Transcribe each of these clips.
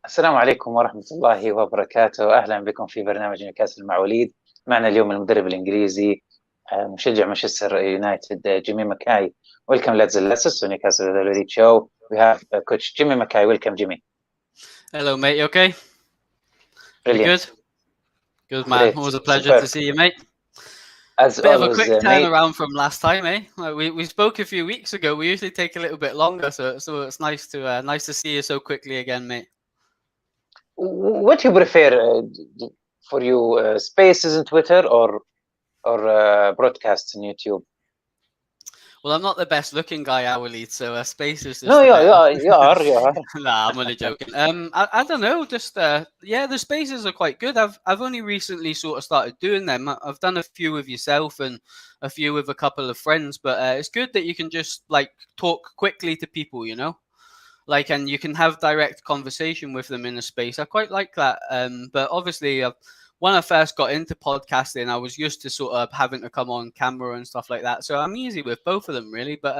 السلام عليكم ورحمة الله وبركاته. أهلا بكم في برنامج نيوكاسل مع وليد. معنا اليوم المدرب الإنجليزي مشجع مانشستر يونايتد جيمي ماكاي. Welcome lads and lasses to Newcastle with the وليد show. We have coach Jamie McKay. Welcome Jimmy. Hello mate, you okay? Brilliant. Good man. Great. Always a pleasure Superb. to see you, mate. As Bit of a always, quick mate. turnaround from last time, eh? We spoke a few weeks ago. We usually take a little bit longer, so it's nice to see you so quickly again, mate. What do you prefer for you, spaces on Twitter or broadcasts on YouTube? Well, I'm not the best looking guy, وليد, so space is just No, you are. Nah, I'm only joking. I don't know. Just the spaces are quite good. I've only recently sort of started doing them. I've done a few with yourself and a few with a couple of friends, but it's good that you can just like talk quickly to people, you know, like, and you can have direct conversation with them in a space. I quite like that. But obviously, when I first got into podcasting, I was used to sort of having to come on camera and stuff like that. So I'm easy with both of them, really. But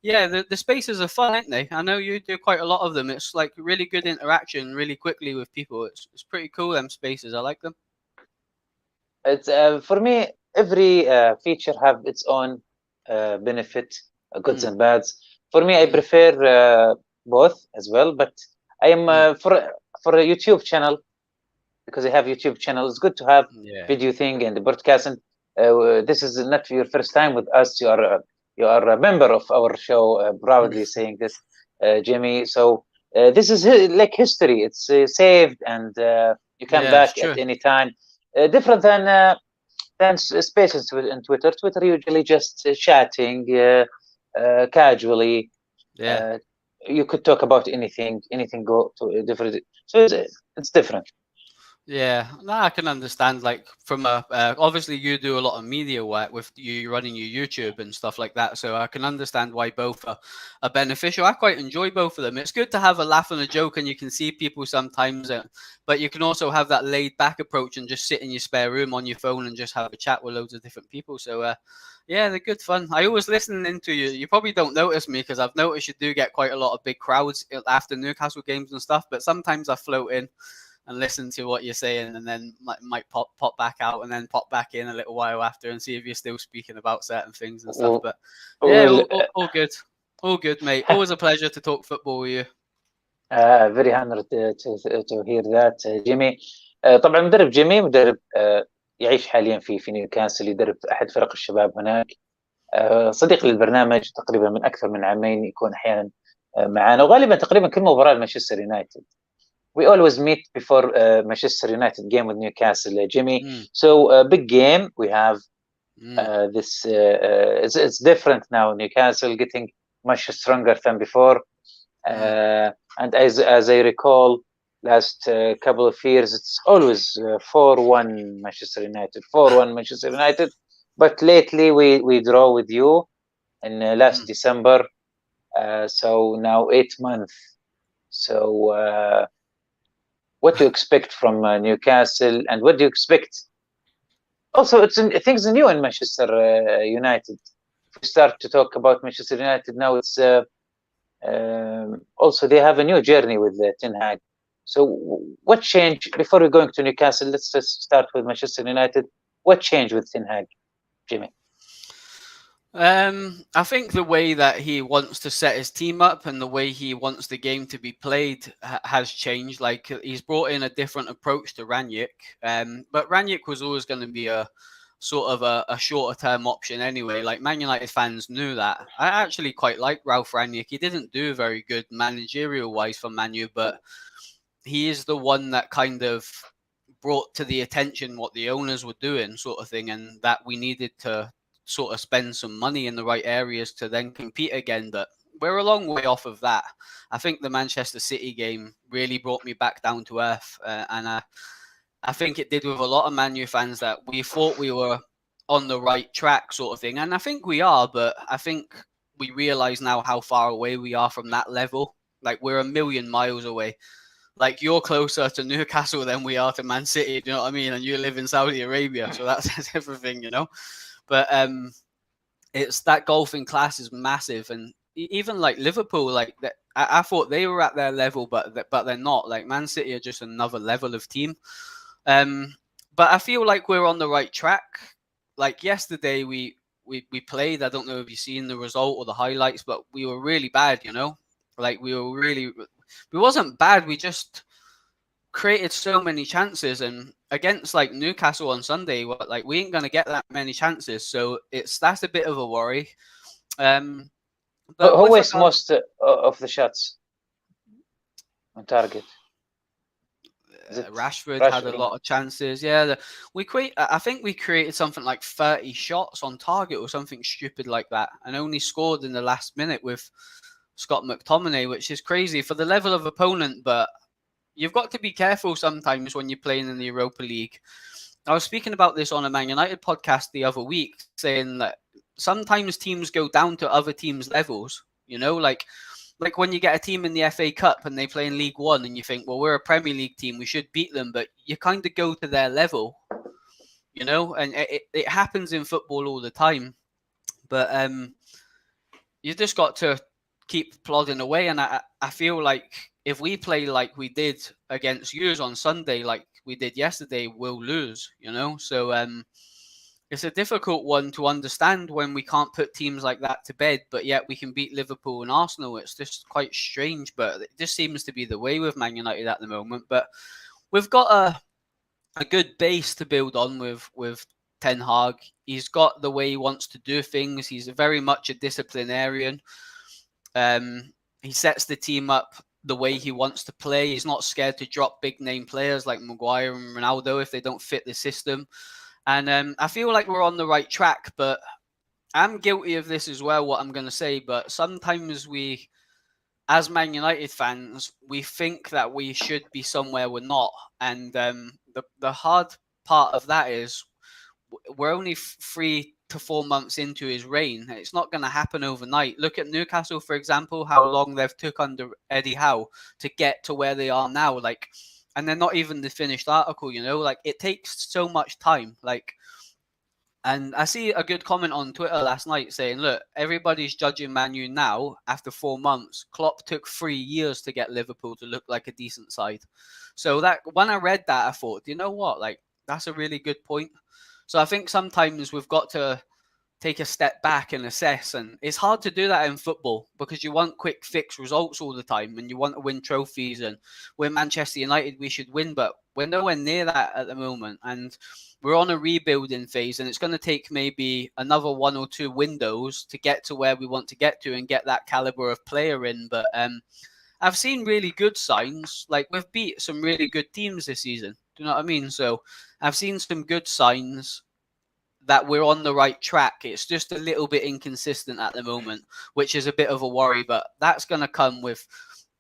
yeah, the spaces are fun, aren't they? I know you do quite a lot of them. It's like really good interaction really quickly with people. It's pretty cool, them spaces. I like them. It's for me, every feature have its own benefit, goods and bads. For me, I prefer both as well, but I am for a YouTube channel, because I have YouTube channel. It's good to have video thing and the broadcast. And this is not your first time with us. You are a member of our show, proudly saying this, Jamie. So this is like history. It's saved, and you come back at any time. Different than spaces in Twitter. Twitter usually just chatting casually. You could talk about anything go to different. So it's different. Yeah, no, I can understand. Like, from obviously you do a lot of media work with you running your YouTube and stuff like that, so I can understand why both are beneficial. I quite enjoy both of them. It's good to have a laugh and a joke, and you can see people sometimes, but you can also have that laid back approach and just sit in your spare room on your phone and just have a chat with loads of different people. So yeah, they're good fun. I always listen into you. You probably don't notice me because I've noticed you do get quite a lot of big crowds after Newcastle games and stuff, but sometimes I float in and listen to what you're saying, and then might pop back out, and then pop back in a little while after, and see if you're still speaking about certain things and stuff. But yeah, all good, mate. Always a pleasure to talk football with you. Very honored to hear that, جيمي. طبعا مدرب جيمي مدرب يعيش حاليا في نيوكاسل، يدرب احد فرق الشباب هناك. صديق للبرنامج تقريبا من اكثر من عامين، يكون احيانا معنا، وغالبا تقريبا كل مباراه لمانشستر يونايتد. We always meet before Manchester United game with Newcastle, Jimmy. So big game. We have this. It's different now. Newcastle getting much stronger than before. And as I recall, last couple of years, it's always 4-1 Manchester United, 4-1 Manchester United. But lately, we draw with you in last December. So now 8 months. So. What do you expect from Newcastle, and what do you expect? Also, things new in Manchester United. If we start to talk about Manchester United now, it's also they have a new journey with Ten Hag. So, what changed before we going to Newcastle? Let's just start with Manchester United. What changed with Ten Hag, Jimmy? I think the way that he wants to set his team up and the way he wants the game to be played has changed. Like, he's brought in a different approach to Rangnick, but Rangnick was always going to be a sort of a shorter term option anyway. Like, Man United fans knew that. I actually quite like Ralph Rangnick. He didn't do very good managerial wise for Man U, but he is the one that kind of brought to the attention what the owners were doing, sort of thing, and that we needed to sort of spend some money in the right areas to then compete again. But we're a long way off of that. I think the Manchester City game really brought me back down to earth, and I think it did with a lot of Man U fans, that we thought we were on the right track, sort of thing, and I think we are, but I think we realise now how far away we are from that level. Like, we're a million miles away. Like, you're closer to Newcastle than we are to Man City, do you know what I mean? And you live in Saudi Arabia, so that says everything, you know? But it's that golfing class is massive, and even like Liverpool, like that. I thought they were at their level, but they're not. Like Man City are just another level of team. But I feel like we're on the right track. Like yesterday, we played. I don't know if you've seen the result or the highlights, but we were really bad. Like we wasn't bad. We just created so many chances, and against like Newcastle on Sunday, like we ain't gonna get that many chances. So that's a bit of a worry. But who wastes most of the shots on target? Rashford had a lot of chances. Yeah, I think we created something like 30 shots on target or something stupid like that, and only scored in the last minute with Scott McTominay, which is crazy for the level of opponent. But you've got to be careful sometimes when you're playing in the Europa League. I was speaking about this on a Man United podcast the other week, saying that sometimes teams go down to other teams' levels. Like when you get a team in the FA Cup and they play in League One and you think, well, we're a Premier League team, we should beat them, but you kind of go to their level, and it happens in football all the time. But you just got to keep plodding away, and I feel like if we play like we did against Spurs on Sunday, like we did yesterday, we'll lose, So it's a difficult one to understand when we can't put teams like that to bed, but yet we can beat Liverpool and Arsenal. It's just quite strange, but it just seems to be the way with Man United at the moment. But we've got a good base to build on with Ten Hag. He's got the way he wants to do things. He's very much a disciplinarian. He sets the team up the way he wants to play. He's not scared to drop big name players like Maguire and Ronaldo if they don't fit the system. And I feel like we're on the right track, but I'm guilty of this as well, what I'm going to say. But sometimes we, as Man United fans, we think that we should be somewhere we're not. And the hard part of that is we're only 3 to 4 months into his reign. It's not going to happen overnight. Look at Newcastle, for example, how long they've took under Eddie Howe to get to where they are now. And they're not even the finished article, like it takes so much time. And I see a good comment on Twitter last night saying, look, everybody's judging Man U now after 4 months. Klopp took 3 years to get Liverpool to look like a decent side. So that when I read that, I thought, you know what? Like, that's a really good point. So I think sometimes we've got to take a step back and assess. And it's hard to do that in football because you want quick fix results all the time and you want to win trophies. And we're Manchester United, we should win, but we're nowhere near that at the moment. And we're on a rebuilding phase, and it's going to take maybe another 1 or 2 windows to get to where we want to get to and get that caliber of player in. But I've seen really good signs. Like we've beat some really good teams this season. Do you know what I mean? So I've seen some good signs that we're on the right track. It's just a little bit inconsistent at the moment, which is a bit of a worry, but that's going to come with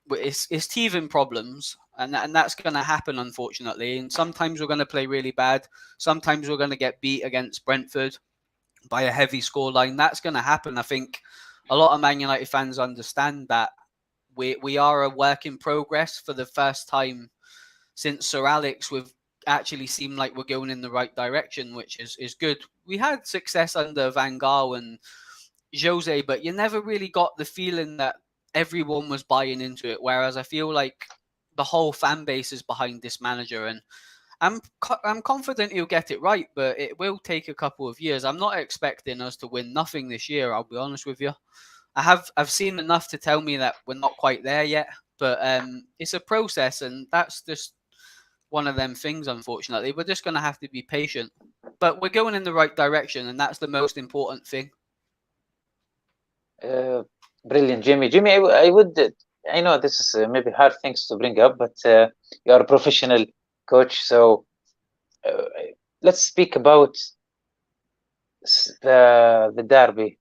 it's teething problems, and that's going to happen, unfortunately. And sometimes we're going to play really bad. Sometimes we're going to get beat against Brentford by a heavy scoreline. That's going to happen. I think a lot of Man United fans understand that we are a work in progress. For the first time since Sir Alex, we've actually seem like we're going in the right direction, which is good. We had success under Van Gaal and Jose, but you never really got the feeling that everyone was buying into it, whereas I feel like the whole fan base is behind this manager, and I'm confident he'll get it right, but it will take a couple of years. I'm not expecting us to win nothing this year, I'll be honest with you. I've seen enough to tell me that we're not quite there yet, but it's a process, and that's just one of them things, unfortunately. We're just going to have to be patient. But we're going in the right direction, and that's the most important thing. Brilliant, Jamie. Jamie, I know this is maybe hard things to bring up, but you are a professional coach. So let's speak about the derby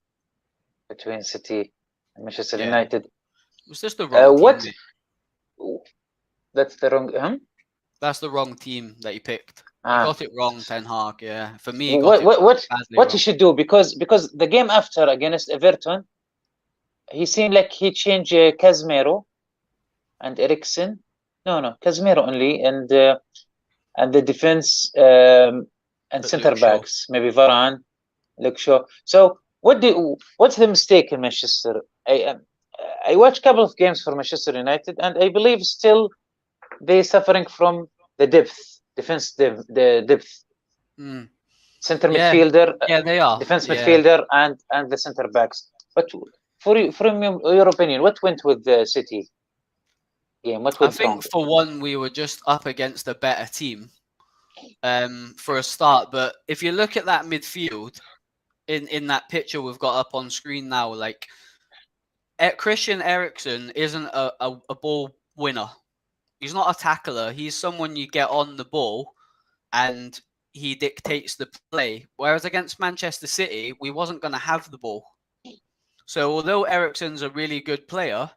between City and Manchester United. It was just the wrong team. That's the wrong... That's the wrong team that he picked. He got it wrong, Ten Hag. Yeah, for me, what he should do, because the game after against Everton, he seemed like he changed Casemiro and Eriksen. No, Casemiro only, and the defense and center backs, maybe Varane, Luke Shaw. So what's the mistake in Manchester? I watched a couple of games for Manchester United, and I believe still they're suffering from the the depth. Center midfielder, they are. Defense midfielder, and the center backs. But from your opinion, what went with the City game? What went wrong? I think for one, we were just up against a better team for a start. But if you look at that midfield in that picture we've got up on screen now, like Christian Eriksen isn't a ball winner. He's not a tackler. He's someone you get on the ball and he dictates the play. Whereas against Manchester City, we wasn't going to have the ball. So although Eriksen's a really good player,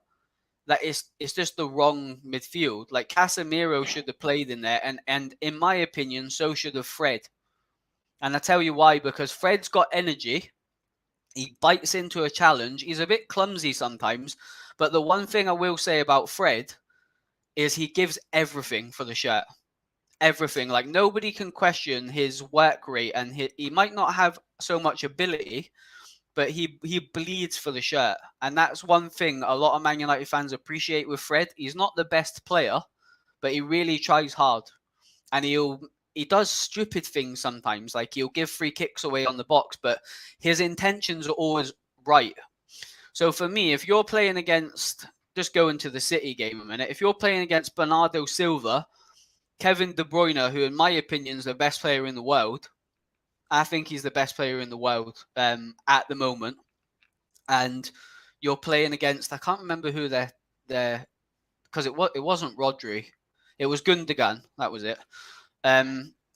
it's just the wrong midfield. Like Casemiro should have played in there, and in my opinion, so should have Fred. And I tell you why, because Fred's got energy. He bites into a challenge. He's a bit clumsy sometimes, but the one thing I will say about Fred is he gives everything for the shirt. Everything. Like nobody can question his work rate, and he might not have so much ability, but he bleeds for the shirt. And that's one thing a lot of Man United fans appreciate with Fred. He's not the best player, but he really tries hard. And he does stupid things sometimes. Like he'll give free kicks away on the box, but his intentions are always right. So for me, if you're playing against, just go into the City game a minute. If you're playing against Bernardo Silva, Kevin De Bruyne, who in my opinion is the best player in the world, I think he's the best player in the world at the moment. And you're playing against, I can't remember who they're because it wasn't Rodri. It was Gundogan. That was it.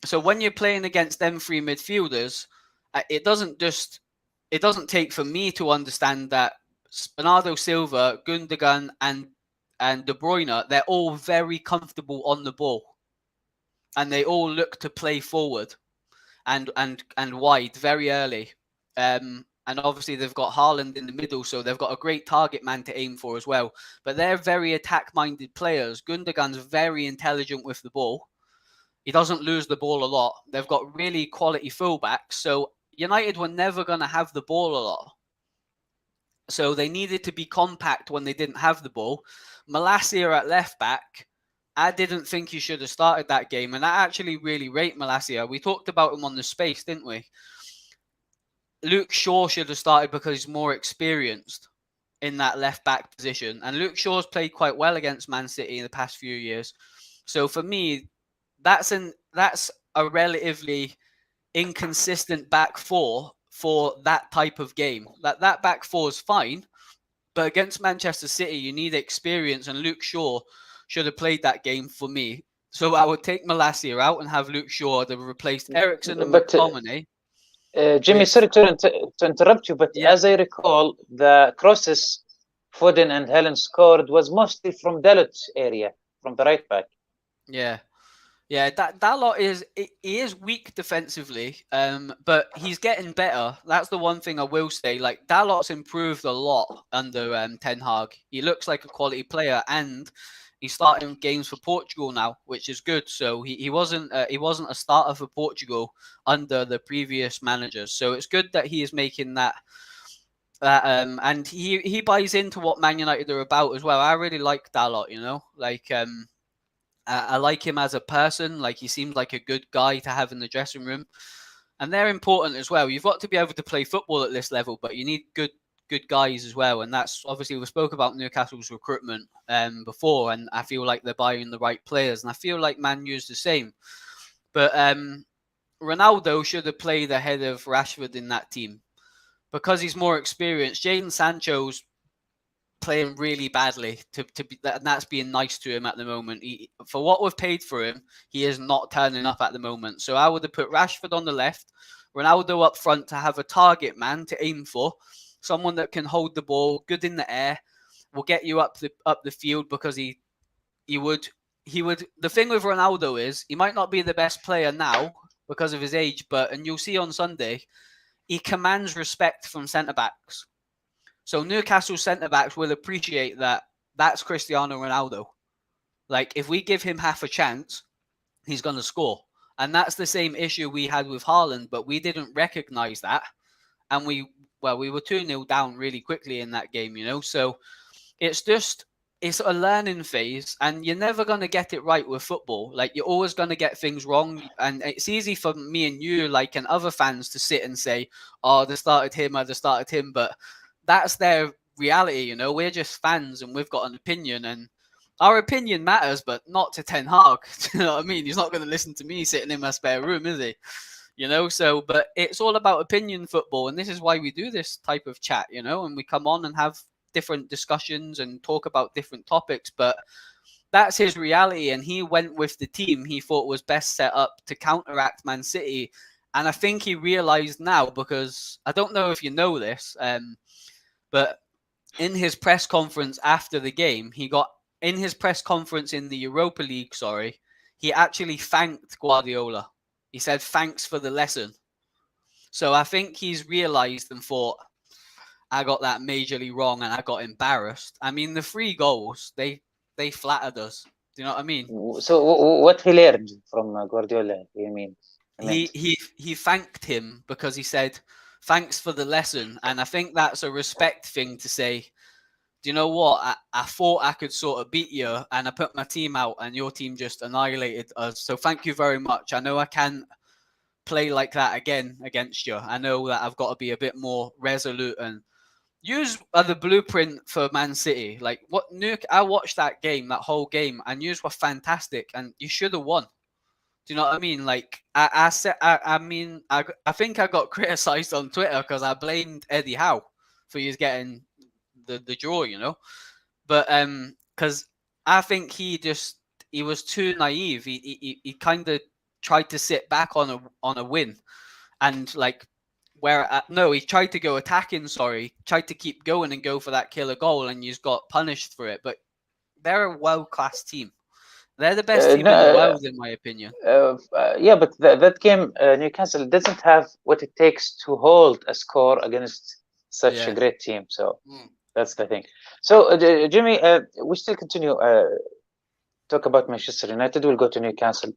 So when you're playing against them three midfielders, it doesn't take for me to understand that Bernardo Silva, Gundogan, and De Bruyne, they're all very comfortable on the ball. And they all look to play forward and wide very early. And obviously they've got Haaland in the middle, so they've got a great target man to aim for as well. But they're very attack-minded players. Gundogan's very intelligent with the ball. He doesn't lose the ball a lot. They've got really quality fullbacks. So United were never going to have the ball a lot. So they needed to be compact when they didn't have the ball. Malacia at left back, I didn't think he should have started that game. And I actually really rate Malacia. We talked about him on the space, didn't we? Luke Shaw should have started because he's more experienced in that left back position. And Luke Shaw's played quite well against Man City in the past few years. So for me, that's a relatively inconsistent back four for that type of game. That back four is fine, but against Manchester City, you need experience, and Luke Shaw should have played that game for me. So I would take Malacia out and have Luke Shaw to replace Eriksen and McTominay. Jimmy, sorry to interrupt you, but as I recall, the crosses Foden and Helen scored was mostly from Dalot's area, from the right back. Yeah, Dalot he is weak defensively, but he's getting better. That's the one thing I will say. Like Dalot's improved a lot under Ten Hag. He looks like a quality player, and he's starting games for Portugal now, which is good. So he wasn't a starter for Portugal under the previous managers. So it's good that he is making that. And he buys into what Man United are about as well. I really like Dalot. I like him as a person. Like he seems like a good guy to have in the dressing room, and they're important as well. You've got to be able to play football at this level, but you need good guys as well. And that's obviously we spoke about Newcastle's recruitment before, and I feel like they're buying the right players, and I feel like Man U's the same. But Ronaldo should have played ahead of Rashford in that team because he's more experienced. Jadon Sancho's playing really badly and that's being nice to him at the moment. For what we've paid for him, he is not turning up at the moment. So I would have put Rashford on the left, Ronaldo up front to have a target man to aim for, someone that can hold the ball, good in the air, will get you up the field because he would. The thing with Ronaldo is he might not be the best player now because of his age, and you'll see on Sunday, he commands respect from centre backs. So Newcastle centre-backs will appreciate that that's Cristiano Ronaldo. Like, if we give him half a chance, he's going to score. And that's the same issue we had with Haaland, but we didn't recognise that. And we were 2-0 down really quickly in that game, So it's a learning phase, and you're never going to get it right with football. Like, you're always going to get things wrong, and it's easy for me and you, like, and other fans to sit and say, oh, they started him, or they started him, but that's their reality, you know. We're just fans, and we've got an opinion, and our opinion matters, but not to Ten Hag. You know what I mean? He's not going to listen to me sitting in my spare room, is he? You know, so, but it's all about opinion football, and this is why we do this type of chat, you know, and we come on and have different discussions and talk about different topics, but that's his reality, and he went with the team he thought was best set up to counteract Man City. And I think he realized now, because I don't know if you know this, but in his press conference after the game, in his press conference in the Europa League, he actually thanked Guardiola. He said, thanks for the lesson. So I think he's realized and thought, I got that majorly wrong and I got embarrassed. I mean, the 3 goals, they flattered us. Do you know what I mean? So what he learned from Guardiola, you mean? He thanked him because he said, thanks for the lesson. And I think that's a respect thing to say, do you know what? I thought I could sort of beat you, and I put my team out and your team just annihilated us. So thank you very much. I know I can't play like that again against you. I know that I've got to be a bit more resolute and use the blueprint for Man City. Like, I watched that whole game, and you were fantastic, and you should have won. Do you know what I mean? Like, I think I got criticized on Twitter because I blamed Eddie Howe for you getting the draw, you know. But because I think he was too naive. He kind of tried to sit back on a win, and like, he tried to go attacking, tried to keep going and go for that killer goal, and you got punished for it. But they're a world-class team. They're the best team in the world, in my opinion. Yeah, but that game, Newcastle doesn't have what it takes to hold a score against such a great team. So that's the thing. So, Jimmy, we still continue talk about Manchester United. We'll go to Newcastle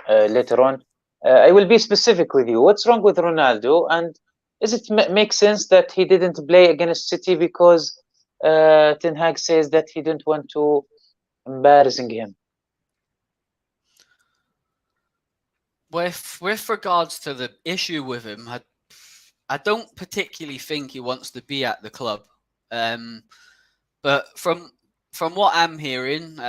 later on. I will be specific with you. What's wrong with Ronaldo? And does it make sense that he didn't play against City because Ten Hag says that he didn't want to embarrassing him? With regards to the issue with him, I don't particularly think he wants to be at the club. But from what I'm hearing,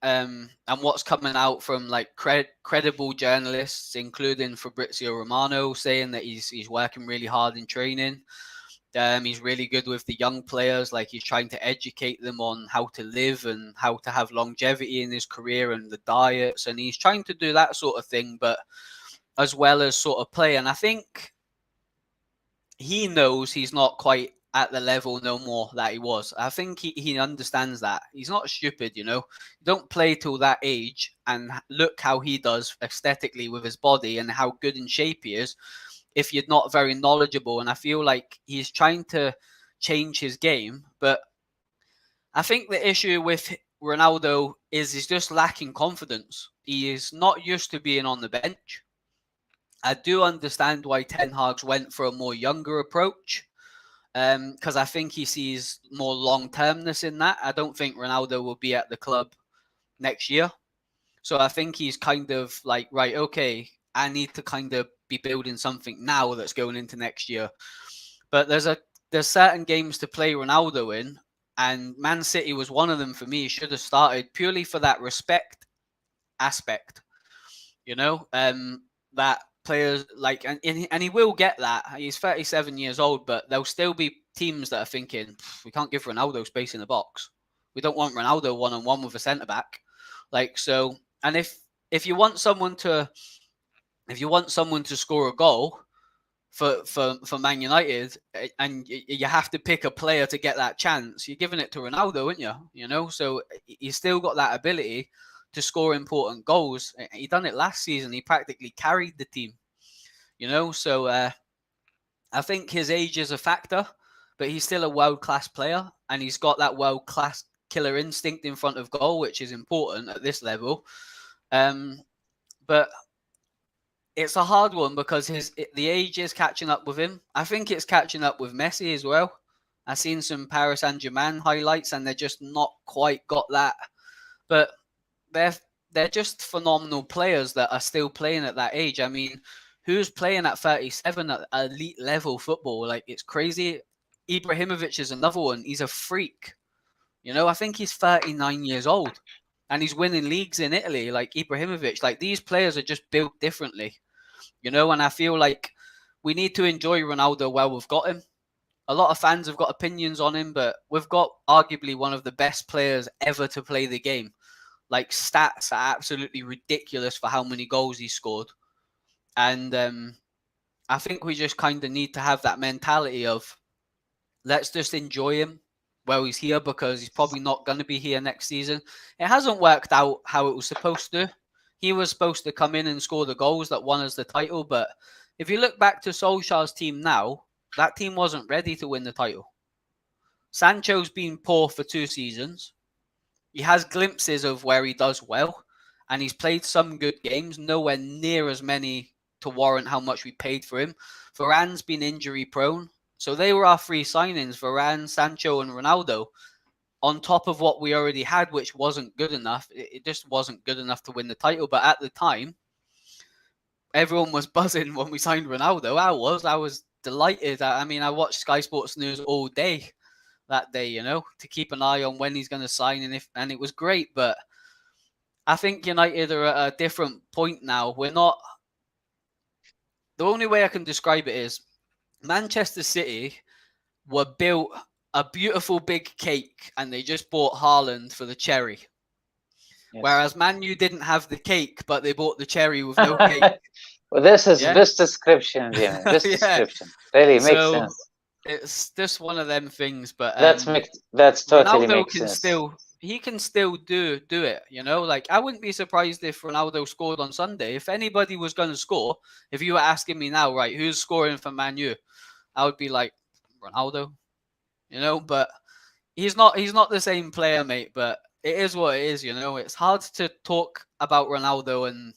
and what's coming out from like credible journalists, including Fabrizio Romano, saying that he's working really hard in training. He's really good with the young players. Like, he's trying to educate them on how to live and how to have longevity in his career and the diets. And he's trying to do that sort of thing, but as well as sort of play. And I think he knows he's not quite at the level no more that he was. I think he understands that. He's not stupid, you know. Don't play till that age and look how he does aesthetically with his body and how good in shape he is if you're not very knowledgeable. And I feel like he's trying to change his game. But I think the issue with Ronaldo is he's just lacking confidence. He is not used to being on the bench. I do understand why Ten Hag went for a more younger approach, because I think he sees more long-termness in that. I don't think Ronaldo will be at the club next year. So I think he's kind of like, right, okay, I need to kind of be building something now that's going into next year. But there's certain games to play Ronaldo in, and Man City was one of them for me. He should have started purely for that respect aspect, you know, that players like, and he will get that. He's 37 years old, but there'll still be teams that are thinking, we can't give Ronaldo space in the box. We don't want Ronaldo one-on-one with a centre back. Like, so, and if you want someone to score a goal for Man United, and you have to pick a player to get that chance, you're giving it to Ronaldo, aren't you? You know, so he's still got that ability to score important goals. He done it last season. He practically carried the team, you know. So I think his age is a factor, but he's still a world-class player, and he's got that world-class killer instinct in front of goal, which is important at this level. But it's a hard one because the age is catching up with him. I think it's catching up with Messi as well. I've seen some Paris Saint-Germain highlights, and they're just not quite got that. But they're just phenomenal players that are still playing at that age. I mean, who's playing at 37 at elite level football? Like, it's crazy. Ibrahimovic is another one. He's a freak. You know, I think he's 39 years old, and he's winning leagues in Italy. Like Ibrahimovic, like these players are just built differently. You know, and I feel like we need to enjoy Ronaldo while we've got him. A lot of fans have got opinions on him, but we've got arguably one of the best players ever to play the game. Like, stats are absolutely ridiculous for how many goals he scored. And I think we just kind of need to have that mentality of, let's just enjoy him while he's here, because he's probably not going to be here next season. It hasn't worked out how it was supposed to. He was supposed to come in and score the goals that won us the title, but if you look back to Solskjaer's team now, that team wasn't ready to win the title. Sancho's been poor for 2 seasons. He has glimpses of where he does well, and he's played some good games, nowhere near as many to warrant how much we paid for him. Varane's been injury prone, so they were our 3 signings, Varane, Sancho and Ronaldo, on top of what we already had, which wasn't good enough. It just wasn't good enough to win the title, but at the time, everyone was buzzing when we signed Ronaldo. I was delighted. I mean, I watched Sky Sports News all day that day, you know, to keep an eye on when he's going to sign, and it was great. But I think United are at a different point now. We're not. The only way I can describe it is Manchester City were built a beautiful big cake, and they just bought Haaland for the cherry. Yes. Whereas Man U didn't have the cake, but they bought the cherry with no cake. Well, this description, Jamie. This description really makes sense. It's just one of them things, but that's totally Ronaldo makes sense. He can still do it, you know. Like, I wouldn't be surprised if Ronaldo scored on Sunday. If anybody was going to score, if you were asking me now, right, who's scoring for Man U, I would be like, Ronaldo, you know. But he's not the same player, mate. But it is what it is, you know. It's hard to talk about Ronaldo and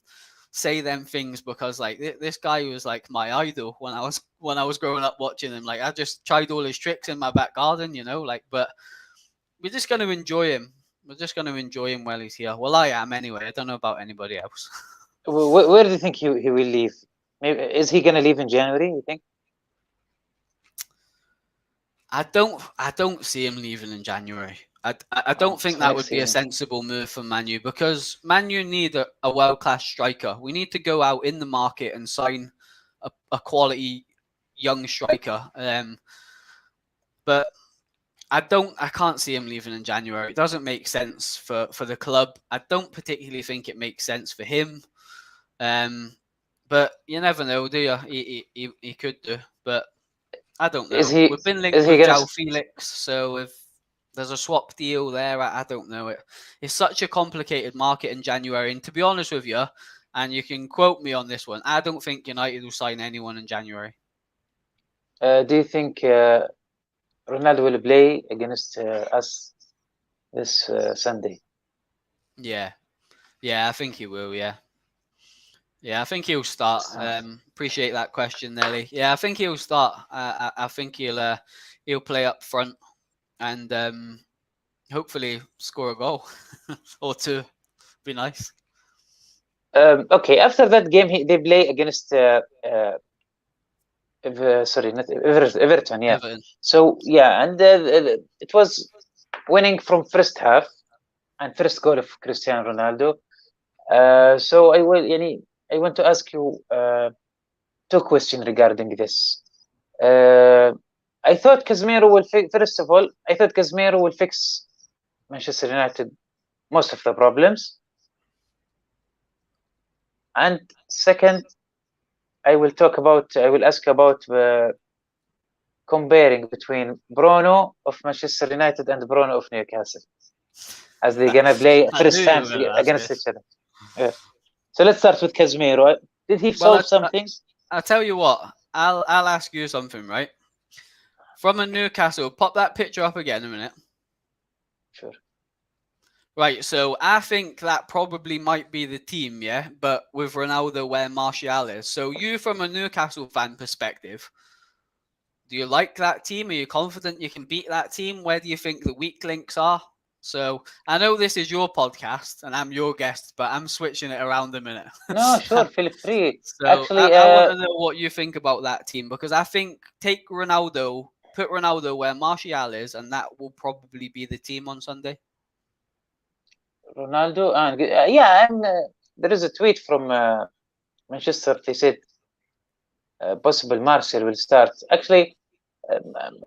say them things, because like this guy was like my idol when I was growing up watching him. Like, I just tried all his tricks in my back garden, you know. Like, but we're just going to enjoy him. We're just going to enjoy him while he's here. Well, I am anyway. I don't know about anybody else. Where do you think he will leave? Maybe, is he going to leave in January, you think? I don't see him leaving in January. I don't think that would be a sensible move for Man U, because Man U need a world-class striker. We need to go out in the market and sign a quality young striker. But I can't see him leaving in January. It doesn't make sense for the club. I don't particularly think it makes sense for him. But you never know, do you? He could do, but I don't know. We've been linked with João Felix, so if there's a swap deal there, I don't know. It's such a complicated market in January, and to be honest with you, and you can quote me on this one, I don't think United will sign anyone in January. Do you think Ronaldo will play against us this Sunday? Yeah, I think he will. Yeah, I think he'll start. Appreciate that question, Nelly. Yeah, I think he'll start. I think he'll play up front and hopefully score a goal or 2. Be nice. Okay, after that game, they play against Everton. Yeah. Everton. So yeah, and it was winning from first half and first goal of Cristiano Ronaldo. So I want to ask you 2 questions regarding this. I thought Casemiro will first of all, I thought Casemiro will fix Manchester United most of the problems. And second, I will ask about comparing between Bruno of Manchester United and Bruno of Newcastle, as they're gonna play first time against each other. Yeah. So let's start with Casemiro. Did he solve something? I'll tell you what. I'll ask you something, right? From a Newcastle, pop that picture up again a minute. Sure. Right, so I think that probably might be the team, yeah? But with Ronaldo where Martial is. So you, from a Newcastle fan perspective, Do you like that team? Are you confident you can beat that team? Where do you think the weak links are? So I know this is your podcast and I'm your guest, but I'm switching it around a minute. No, sure, feel free. So Actually, I want to know what you think about that team, because I think take Ronaldo, put Ronaldo where Martial is, and that will probably be the team on Sunday. Ronaldo, and yeah, and there is a tweet from Manchester. They said possible Martial will start. Actually,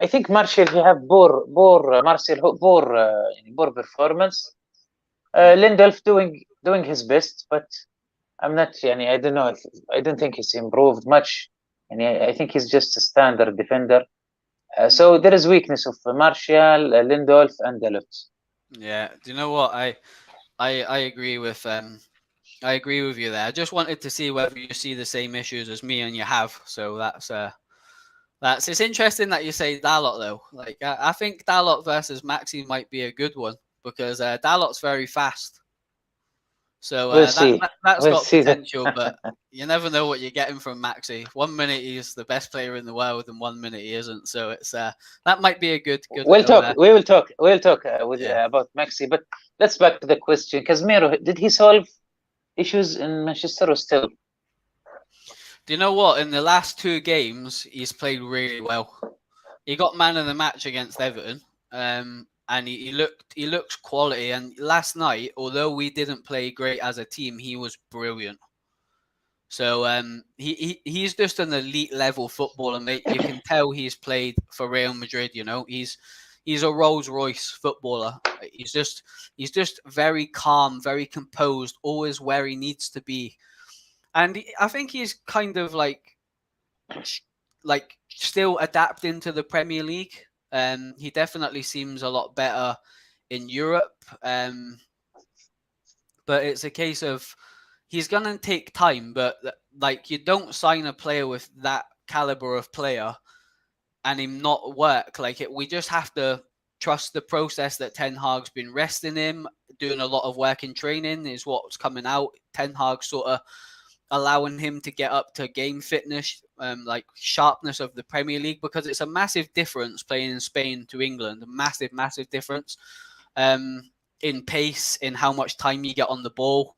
I think Martial he have poor Martial poor performance. Lindelöf doing his best, but I'm not. I don't know. I don't think he's improved much. And I think he's just a standard defender. So there is weakness of Martial, Lindelöf, and Delft. Yeah. Do you know what I agree with? I agree with you there. I just wanted to see whether you see the same issues as me, and you have. So that's it's interesting that you say Dalot though. Like I think Dalot versus Maxi might be a good one, because Dalot's very fast. So We'll see. That's We'll got see potential, but you never know what you're getting from Maxi. 1 minute he's the best player in the world, and 1 minute he isn't. So it's that might be a good. We'll talk. We will talk. We'll talk about Maxi. But let's back to the question. Casemiro, did he solve issues in Manchester or still? Do you know what? In the last 2 games, he's played really well. He got man of the match against Everton, and he looked quality. And last night, although we didn't play great as a team, he was brilliant. So he's just an elite level footballer, mate. You can tell he's played for Real Madrid. He's a Rolls Royce footballer. He's just very calm, very composed, always where he needs to be. And I think he's kind of like still adapting to the Premier League. He definitely seems a lot better in Europe. But it's a case of he's going to take time. But like, you don't sign a player with that caliber of player and him not work. We just have to trust the process that Ten Hag's been resting him, doing a lot of work in training is what's coming out. Ten Hag sort of allowing him to get up to game fitness, sharpness of the Premier League, because it's a massive difference playing in Spain to England. A massive, massive difference in pace, in how much time you get on the ball.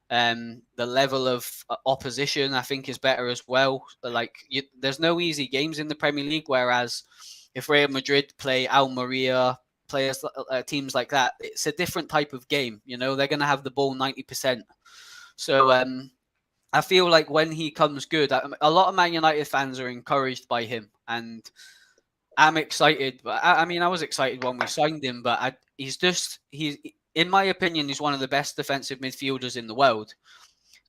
The level of opposition, I think, is better as well. There's no easy games in the Premier League, whereas if Real Madrid play Almeria, players, teams like that, it's a different type of game. They're going to have the ball 90%. So I feel like when he comes good, a lot of Man United fans are encouraged by him, and I'm excited. But I was excited when we signed him, but he's in my opinion, he's one of the best defensive midfielders in the world.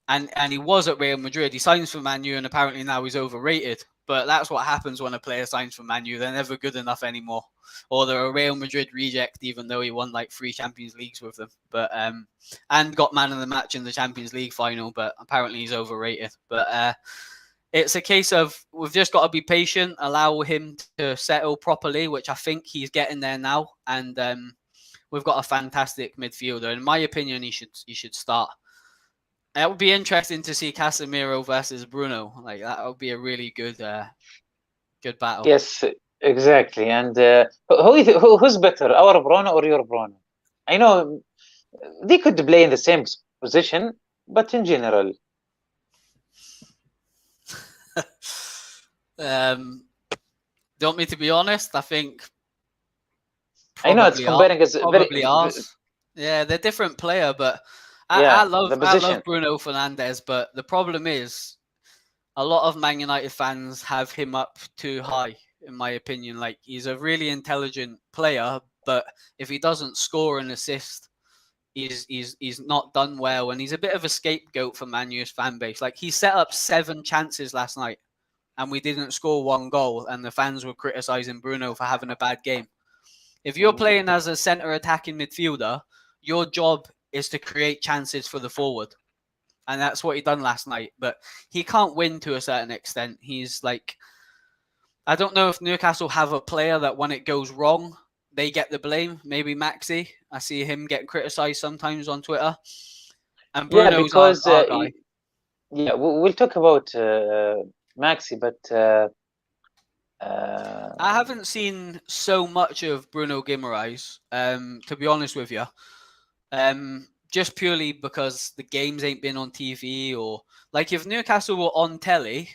And he was at Real Madrid. He signs for Man U, and apparently now he's overrated. But that's what happens when a player signs for Man U. They're never good enough anymore. Or they're a Real Madrid reject, even though he won 3 Champions Leagues with them. But and got man of the match in the Champions League final, but apparently he's overrated. But it's a case of we've just got to be patient, allow him to settle properly, which I think he's getting there now. And we've got a fantastic midfielder. In my opinion, he should start. It would be interesting to see Casemiro versus Bruno. That would be a really good battle. Yes, exactly. And who's better, our Bruno or your Bruno? I know they could play in the same position, but in general. Do you want me to be honest? I think I know it's comparing as probably ours. Yeah, they're different player, but I love Bruno Fernandes. But the problem is, a lot of Man United fans have him up too high, in my opinion. He's a really intelligent player, but if he doesn't score and assist, he's not done well, and he's a bit of a scapegoat for Man U's fan base. He set up 7 chances last night, and we didn't score 1 goal, and the fans were criticizing Bruno for having a bad game. If you're playing as a centre attacking midfielder, your job is to create chances for the forward. And that's what he done last night. But he can't win to a certain extent. He's I don't know if Newcastle have a player that when it goes wrong, they get the blame. Maybe Maxi. I see him getting criticised sometimes on Twitter. And Bruno's our guy. Yeah, we'll talk about Maxi, but I haven't seen so much of Bruno Guimaraes, to be honest with you. Just purely because the games ain't been on TV, or like if Newcastle were on telly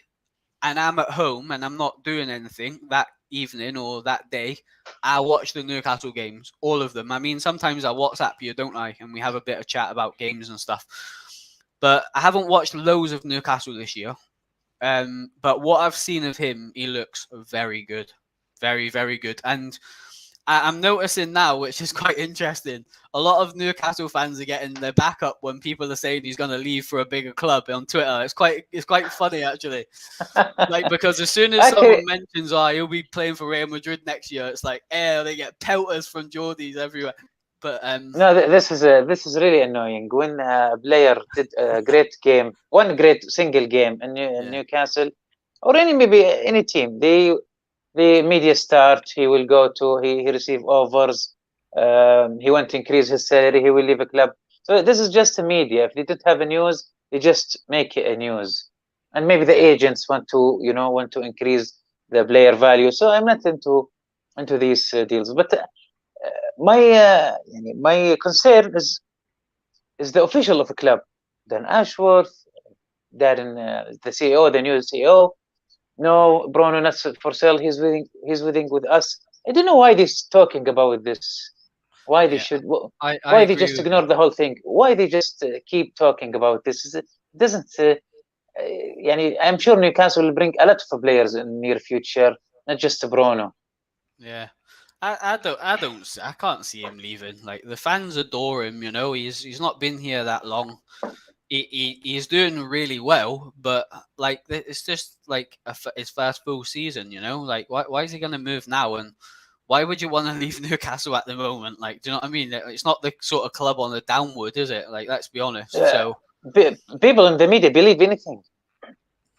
and I'm at home and I'm not doing anything that evening or that day, I watch the Newcastle games, all of them. I mean, sometimes I WhatsApp you, don't I? And we have a bit of chat about games and stuff. But I haven't watched loads of Newcastle this year. But what I've seen of him, he looks very good. Very, very good. And I'm noticing now, which is quite interesting, a lot of Newcastle fans are getting their back up when people are saying he's going to leave for a bigger club on Twitter. It's quite funny, actually. Like, because as soon as someone mentions, he'll be playing for Real Madrid next year, it's like, they get pelters from Geordies everywhere. But no, this is really annoying. When a player did a great game, one great single game in Newcastle, or maybe any team, the media start, he will go to, he receive offers, he want to increase his salary, he will leave a club. So this is just the media. If they don't have a news, they just make it a news. And maybe the agents want to increase the player value. So I'm not into these deals. But my concern is the official of a club, Dan Ashworth, Darren, the CEO, the new CEO. No, Bruno not for sale. He's with us. I don't know why they're talking about this. Why they should? Why they just ignore the whole thing? Why they just keep talking about this? It doesn't. I'm sure Newcastle will bring a lot of players in the near future, not just Bruno. Yeah. I can't see him leaving. Like, the fans adore him, he's not been here that long. He's doing really well, but like, it's just like his first full season, like, why is he going to move now? And why would you want to leave Newcastle at the moment? Like, do you know what I mean? It's not the sort of club on the downward, is it? Like, let's be honest. So people in the media believe anything.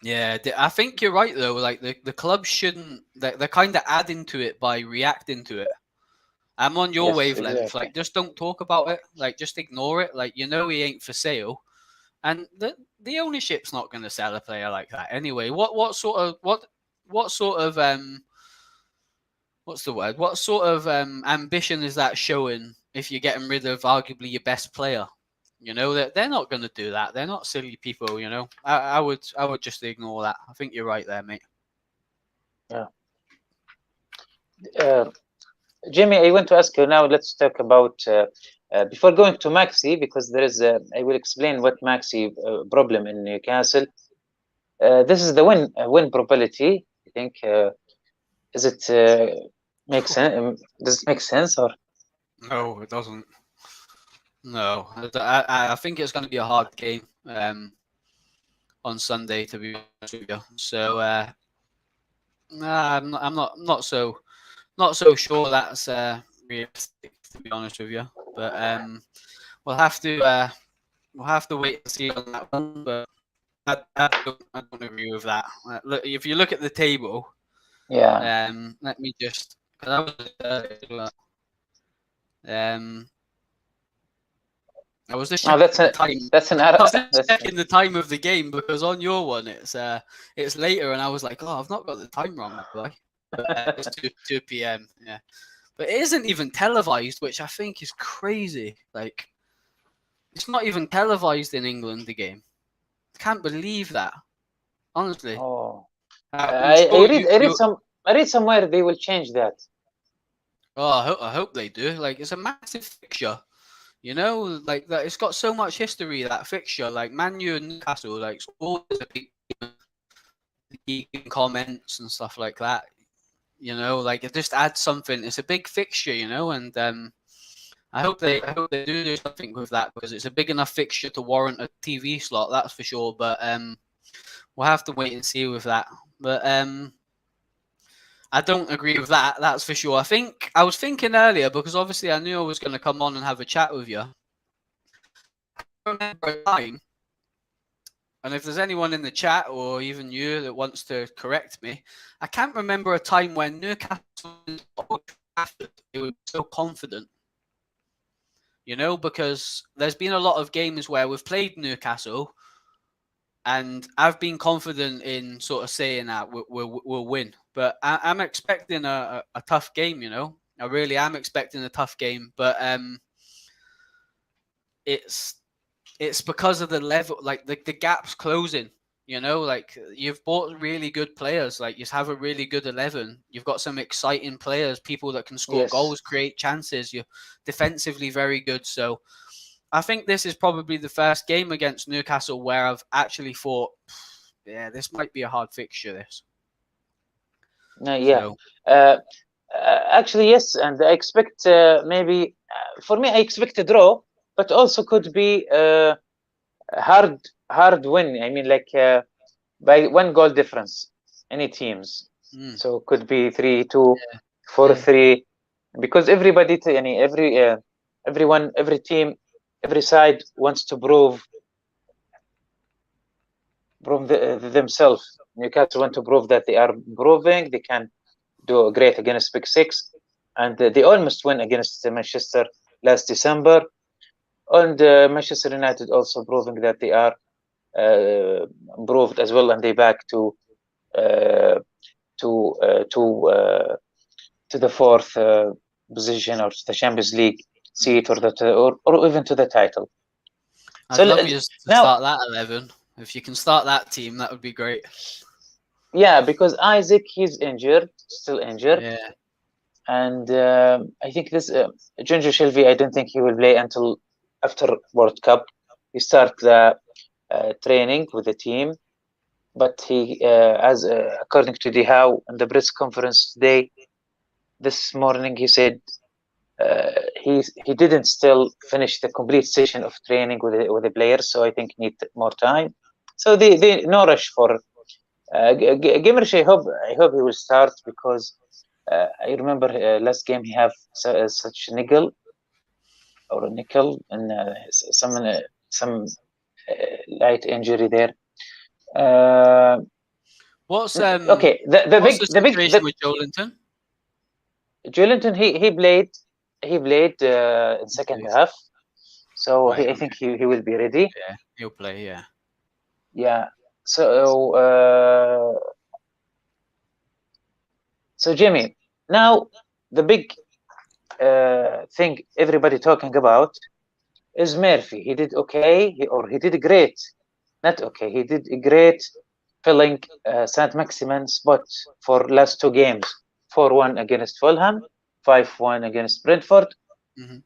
Yeah, I think you're right though. Like, the club shouldn't. They're kind of adding to it by reacting to it. I'm on your wavelength. Exactly. Like, just don't talk about it. Like, just ignore it. Like, he ain't for sale, and the ownership's not going to sell a player like that anyway. What sort of what's the word? What sort of ambition is that showing if you're getting rid of arguably your best player? They're not going to do that. They're not silly people. I would just ignore that. I think you're right there, mate. Yeah. Jamie, I want to ask you now. Let's talk about before going to Maxi, because there is. I will explain what Maxi problem in Newcastle. This is the win probability. I think. Is it make sense? Does it make sense or? No, it doesn't. No, I think it's going to be a hard game on Sunday, to be honest with you. So I'm not so sure that's realistic, to be honest with you. But we'll have to wait and see on that one. But I don't agree with that. Look, if you look at the table, let me just. I was just checking the time. checking the time of the game, because on your one it's later, and I was like, I've not got the time wrong, boy. But it's 2 p.m. Yeah, but it isn't even televised, which I think is crazy. Like, it's not even televised in England, the game. I can't believe that. Honestly. I read somewhere they will change that. Oh, I hope they do. Like, it's a massive fixture. Like that. It's got so much history, that fixture. Like, Man U and Newcastle, like, always a big comments and stuff like that. Like, it just adds something. It's a big fixture, and I hope they do something with that, because it's a big enough fixture to warrant a TV slot, that's for sure. But we'll have to wait and see with that. But I don't agree with that, that's for sure. I was thinking earlier, because obviously I knew I was going to come on and have a chat with you. I remember a time, and if there's anyone in the chat or even you that wants to correct me, I can't remember a time when Newcastle they were so confident. Because there's been a lot of games where we've played Newcastle And I've been confident in sort of saying that we'll win. But I'm expecting a tough game, you know. I really am expecting a tough game. But it's because of the level, like the gap's closing. You know, like you've bought really good players. Like you have a really good 11. You've got some exciting players, people that can score goals, create chances. You're defensively very good. So I think this is probably the first game against Newcastle where I've actually thought, yeah, this might be a hard fixture. This. Yeah. So. Actually, yes, and I expect maybe for me, I expect a draw, but also could be hard win. I mean, like by 1 goal difference, any teams. So could be 3-2, 4-3, because everybody, everyone, every team, every side wants to prove themselves. Newcastle want to prove that they are proving they can do great against Big Six, and they almost win against Manchester last December. And Manchester United also proving that they are improved as well, and they back to the 4th position, or to the Champions League seat, or even to the title. I'd love you to start that 11. If you can start that team, that would be great. Yeah, because Isaac, he's still injured. Yeah. And I think this Ginger Shelby, I don't think he will play until after World Cup. He start the training with the team, but he, according to the Howe in the press conference today, this morning, he said he didn't still finish the complete session of training with the players, so I think need more time. So they no rush for Gimrich. I hope he will start, because I remember last game he have such nickel and some light injury there. What's okay? what's the situation with Joelinton? Joelinton, he played in second half, so I think he will be ready. Yeah, he'll play. Yeah. Yeah. So Jimmy, now the big thing everybody talking about is Murphy. He did okay, he did great. Not okay. He did great, filling Saint Maximin spot for last 2 games: 4-1 against Fulham, 5-1 against Brentford, and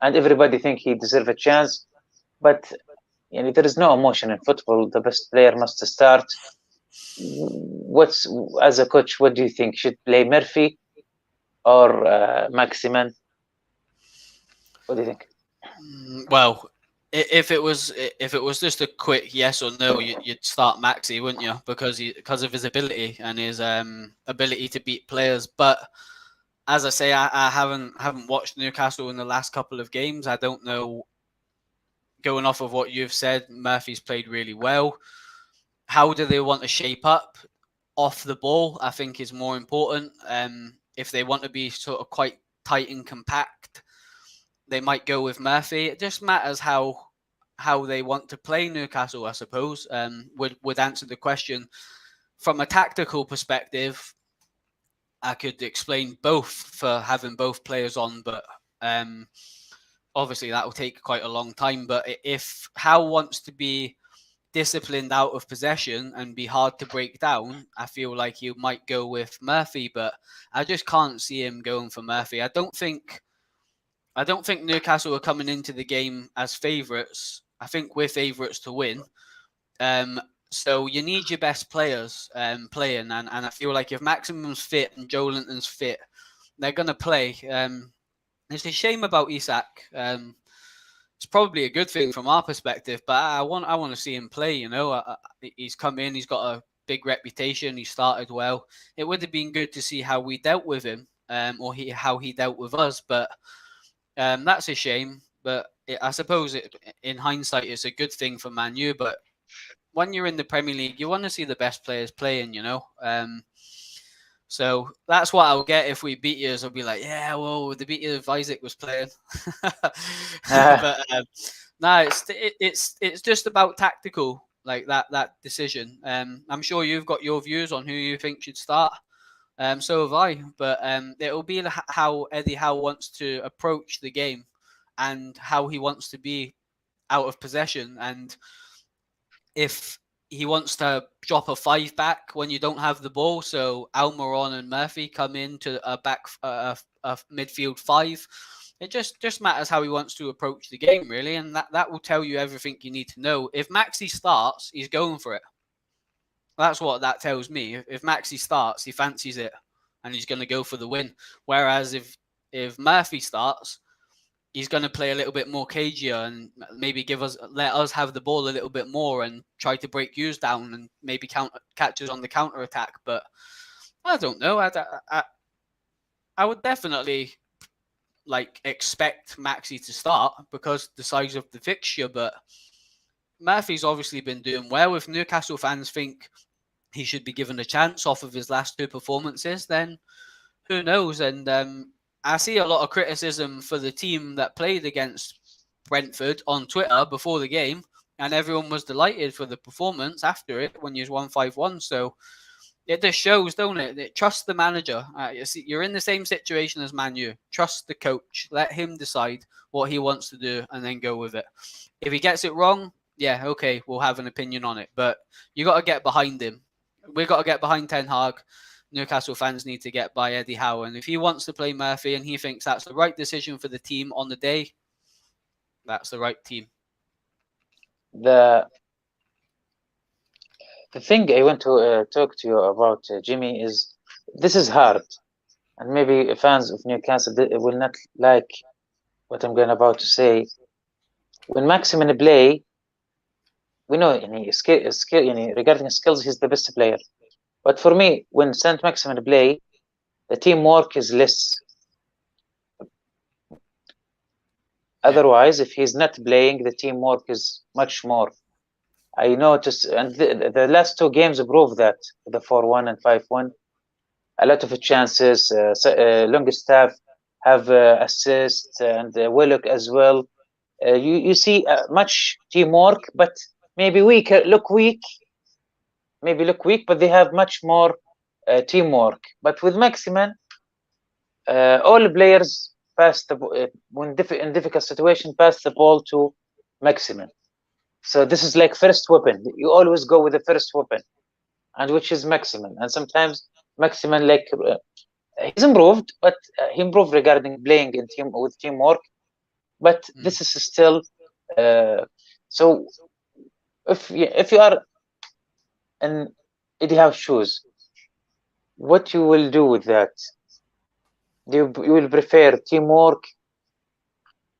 everybody think he deserve a chance. But there is no emotion in football. The best player must start. As a coach, what do you think? Should play Murphy or Maximin? What do you think? Well, if it was just a quick yes or no, you'd start Maxi, wouldn't you? Because of his ability and his ability to beat players. But as I say, I haven't watched Newcastle in the last couple of games. I don't know. Going off of what you've said, Murphy's played really well. How do they want to shape up off the ball? I think is more important. If they want to be sort of quite tight and compact, they might go with Murphy. It just matters how they want to play Newcastle, I suppose. Would answer the question. From a tactical perspective, I could explain both for having both players on, but obviously that will take quite a long time. But if Howe wants to be disciplined out of possession and be hard to break down, I feel like he might go with Murphy, but I just can't see him going for Murphy. I don't think Newcastle are coming into the game as favourites. I think we're favourites to win. So you need your best players playing, and I feel like if Maximum's fit and Joelinton's fit, they're going to play. It's a shame about Isak. It's probably a good thing from our perspective, but I want to see him play. He's come in, he's got a big reputation, he started well. It would have been good to see how we dealt with him, or how he dealt with us, but that's a shame. But I suppose in hindsight, it's a good thing for Man U. But when you're in the Premier League, you want to see the best players playing, So that's what I'll get if we beat you. I'll be like, yeah, well, the beat you if Isaac was playing. But no, it's just about tactical. like that decision. I'm sure you've got your views on who you think should start. So have I, but it'll be how Eddie Howe wants to approach the game and how he wants to be out of possession. And if he wants to drop a 5 back when you don't have the ball, so Almiron and Murphy come into a midfield 5. It just matters how he wants to approach the game, really, and that will tell you everything you need to know. If Maxi starts, he's going for it. That's what that tells me. If Maxi starts, he fancies it, and he's going to go for the win. Whereas if Murphy starts, he's going to play a little bit more cagier and maybe let us have the ball a little bit more and try to break Hughes down and maybe catch us on the counter attack. But I don't know. I would definitely expect Maxi to start because the size of the fixture. But Murphy's obviously been doing well. If Newcastle fans think he should be given a chance off of his last 2 performances, then who knows? And I see a lot of criticism for the team that played against Brentford on Twitter before the game, and everyone was delighted for the performance after it when you won 5-1. So it just shows, don't it? Trust the manager. You're in the same situation as Man U. Trust the coach. Let him decide what he wants to do and then go with it. If he gets it wrong, yeah, okay, we'll have an opinion on it. But you got to get behind him. We've got to get behind Ten Hag. Newcastle fans need to get by Eddie Howe. And if he wants to play Murphy and he thinks that's the right decision for the team on the day, that's the right team. The thing I want to talk to you about, Jimmy, is this is hard. And maybe fans of Newcastle will not like what I'm about to say. When Maximin play, we know regarding skills, he's the best player. But for me, when Saint Maximin play, the teamwork is less. Otherwise, if he's not playing, the teamwork is much more. I noticed, and the last 2 games prove that, the 4-1 and 5-1. A lot of chances. Longstaff have assists, and Willock as well. You see much teamwork, but maybe look weak, but they have much more teamwork. But with Maximin, all players pass when in difficult situation, pass the ball to Maximin. So this is like first weapon. You always go with the first weapon, and which is Maximin. And sometimes Maximin, he's improved, but he improved regarding playing with teamwork. But this is still so. If you are in Eddie Howe's shoes, what you will do with that? You will prefer teamwork,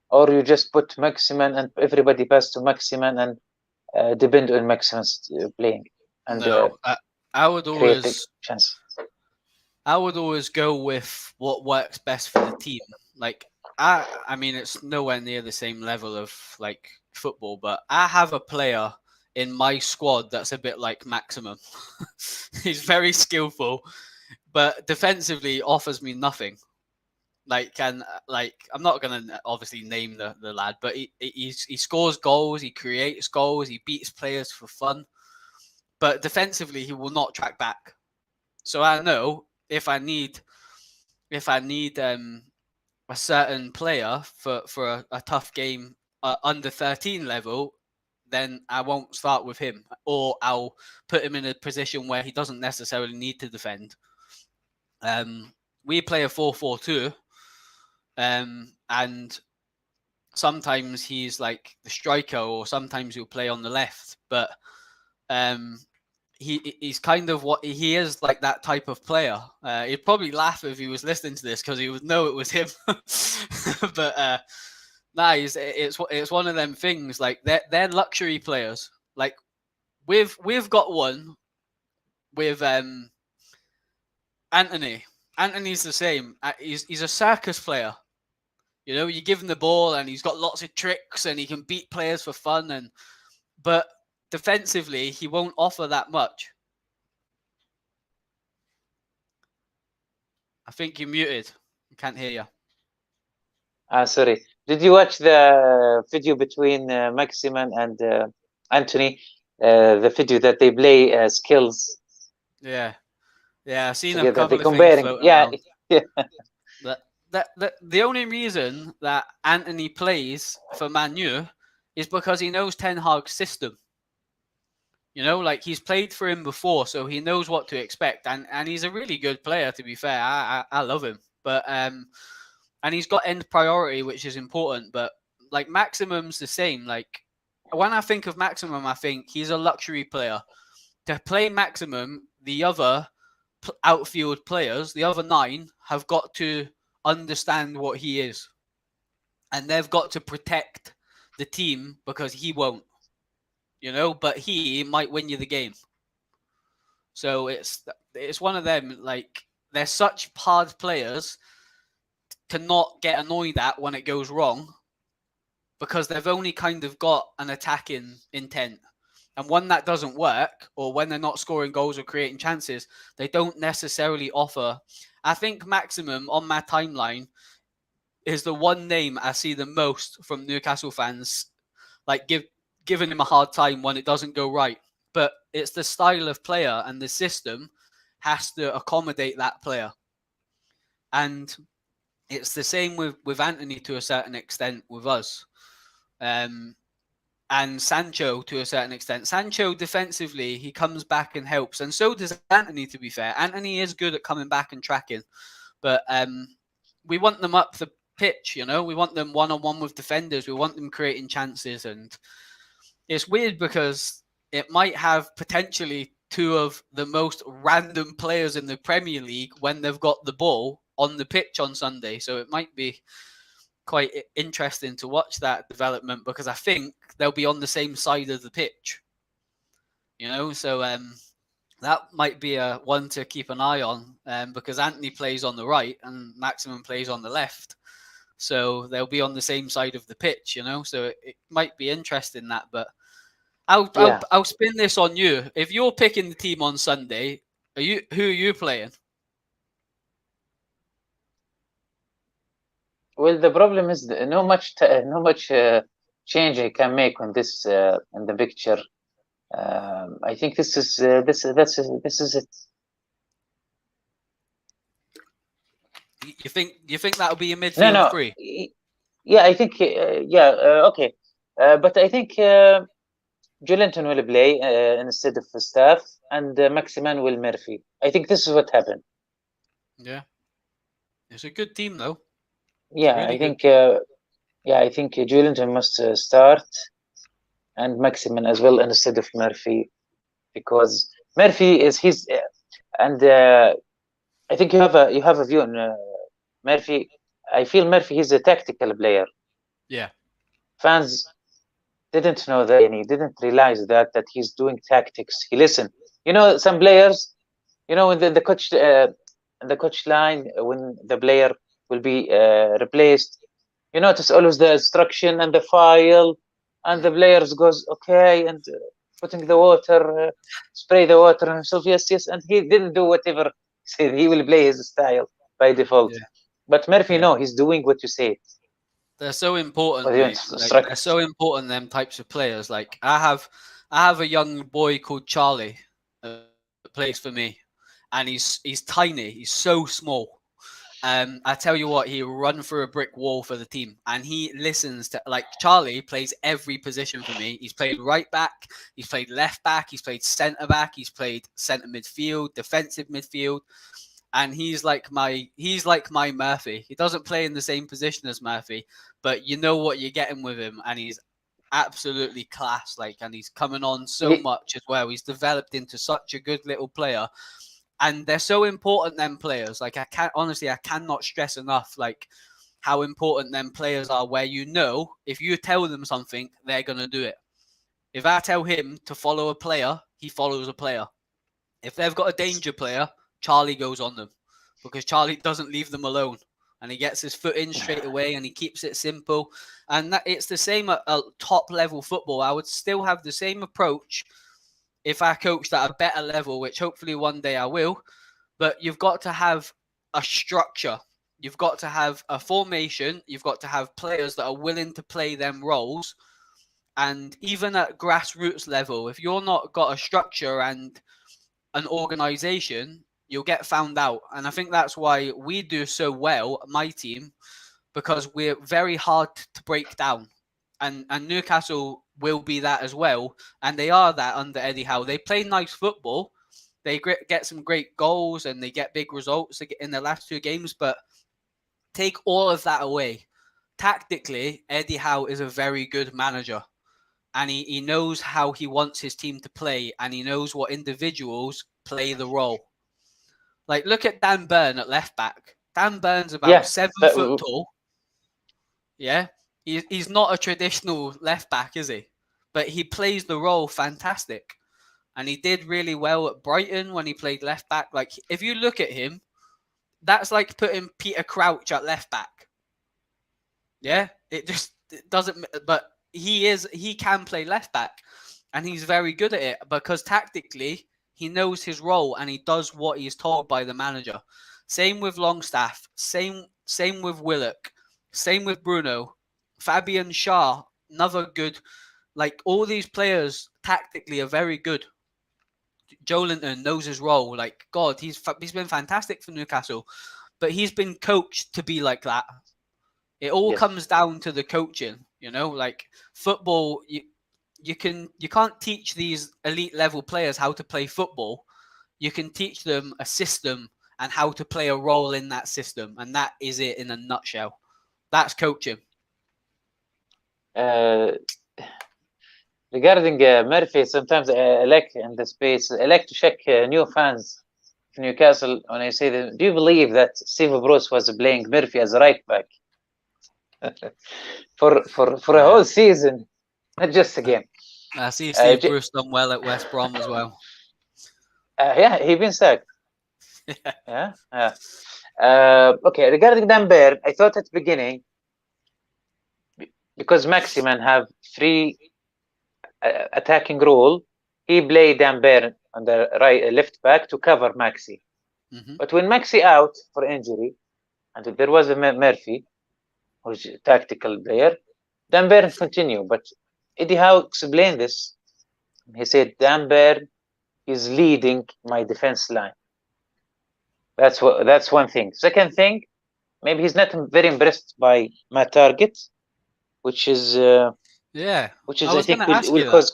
or you just put Maximin and everybody pass to Maximin and depend on Maximin's playing? And no, I would always chance. I would always go with what works best for the team. I mean, it's nowhere near the same level of football, but I have a player in my squad that's a bit like Maximum. He's very skillful, but defensively offers me nothing. I'm not gonna obviously name the lad, but he scores goals, he creates goals, he beats players for fun, but defensively he will not track back. So I know if I need a certain player for a tough game under 13 level, then I won't start with him, or I'll put him in a position where he doesn't necessarily need to defend. We play a 4-4-2, and sometimes he's like the striker, or sometimes he'll play on the left. But he's kind of what he is, like that type of player. He'd probably laugh if he was listening to this because he would know it was him. But it's one of them things. Like they're luxury players. Like we've got one with Anthony. Anthony's the same. He's a circus player. You know, you give him the ball and he's got lots of tricks and he can beat players for fun. But defensively, he won't offer that much. I think you're muted. I can't hear you. Sorry. Did you watch the video between Maximin and Anthony? the video that they play skills. Yeah, I've seen together. a couple They're of comparing. things Yeah, the only reason that Antony plays for Man U is because he knows Ten Hag's system. You know, like he's played for him before, so he knows what to expect, and he's a really good player. To be fair, I love him, but and he's got end priority, which is important. But like Maximum's the same. Like when I think of Maximum, I think he's a luxury player. To play Maximum, the other outfield players, the other 9, have got to understand what he is, and they've got to protect the team because he won't. You know, but he might win you the game. So it's one of them. Like they're such hard players to not get annoyed at when it goes wrong, because they've only kind of got an attacking intent. And when that doesn't work, or when they're not scoring goals or creating chances, they don't necessarily offer. I think Maximum on my timeline is the one name I see the most from Newcastle fans, like giving him a hard time when it doesn't go right. But it's the style of player, and the system has to accommodate that player. And it's the same with Antony to a certain extent with us. And Sancho to a certain extent. Sancho defensively, he comes back and helps. And so does Antony, to be fair. Antony is good at coming back and tracking. But we want them up the pitch, you know. We want them one-on-one with defenders. We want them creating chances. And it's weird because it might have potentially 2 of the most random players in the Premier League when they've got the ball on the pitch on Sunday. So it might be quite interesting to watch that development, because I think they'll be on the same side of the pitch. You know, so that might be a one to keep an eye on, because Antony plays on the right and Maximum plays on the left. So they'll be on the same side of the pitch, you know. So it might be interesting that, but I'll spin this on you. If you're picking the team on Sunday, who are you playing? Well, the problem is no much change I can make on this in the picture. I think this is it. You think that'll be a midfield three? Yeah, I think okay, but I think Joelinton will play instead of Staff, and Maximan will Murphy. I think this is what happened. Yeah, it's a good team though. Yeah, really I think Joelinton must start, and Maximan as well instead of Murphy, because Murphy is and I think you have a view on Murphy. I feel Murphy he's a tactical player. Yeah, fans didn't know that, and he didn't realize that he's doing tactics. He listened. You know, some players, you know, in the coach line, when the player will be replaced, you notice always the instruction and the file, and the players goes okay, and putting the water, spray the water on himself. Yes, and he didn't do whatever he said. He will play his style by default. Yeah. But Murphy, no, he's doing what you say. They're so important. Mate. Like, they're so important. Them types of players. Like I have a young boy called Charlie that plays for me, and he's tiny. He's so small. I tell you what, he'll run through a brick wall for the team, and he listens to, like, Charlie plays every position for me. He's played right back, he's played left back, he's played centre back, he's played centre midfield, defensive midfield, and he's like my Murphy. He doesn't play in the same position as Murphy, but you know what you're getting with him, and he's absolutely class. Like, and he's coming on so much as well. He's developed into such a good little player. And they're so important, them players. Like, I cannot stress enough, like, how important them players are, where, you know, if you tell them something, they're going to do it. If I tell him to follow a player, he follows a player. If they've got a danger player, Charlie goes on them, because Charlie doesn't leave them alone. And he gets his foot in straight away, and he keeps it simple. And it's the same at top-level football. I would still have the same approach if I coached at a better level, which hopefully one day I will. But you've got to have a structure. You've got to have a formation. You've got to have players that are willing to play them roles. And even at grassroots level, if you're not got a structure and an organization, you'll get found out. And I think that's why we do so well, my team, because we're very hard to break down. And Newcastle will be that as well. And they are that under Eddie Howe. They play nice football. They get some great goals and they get big results in the last 2 games. But take all of that away. Tactically, Eddie Howe is a very good manager. And he knows how he wants his team to play. And he knows what individuals play the role. Like, look at Dan Burn at left back. Dan Burn's about 7 foot tall. Yeah. He's not a traditional left back, is he? But he plays the role fantastic. And he did really well at Brighton when he played left back. Like, if you look at him, that's like putting Peter Crouch at left back. Yeah? It doesn't... But he can play left back. And he's very good at it because tactically, he knows his role and he does what he's told by the manager. Same with Longstaff. Same with Willock. Same with Bruno. Fabian Schär, another good. Like, all these players tactically are very good. Joelinton knows his role. Like, God, he's been fantastic for Newcastle. But he's been coached to be like that. It all comes down to the coaching, you know? Like, football, you can't teach these elite level players how to play football. You can teach them a system and how to play a role in that system. And that is it in a nutshell. That's coaching. Regarding Murphy, sometimes I like to check new fans of Newcastle when I say that. Do you believe that Steve Bruce was playing Murphy as a right back for a whole season, not just a game? I see Steve Bruce done well at West Brom as well. He been sacked. Okay, regarding Dan Burn, I thought at the beginning, because Maximan have free attacking role, he played Dan Burn on the left back to cover Maxi. Mm-hmm. But when Maxi out for injury, and there was a Murphy, who's a tactical player, Dan Burn continued. But Eddie Howe explained this. He said, Dan Burn is leading my defense line. That's one thing. Second thing, maybe he's not very impressed by my target, which is I think will cause.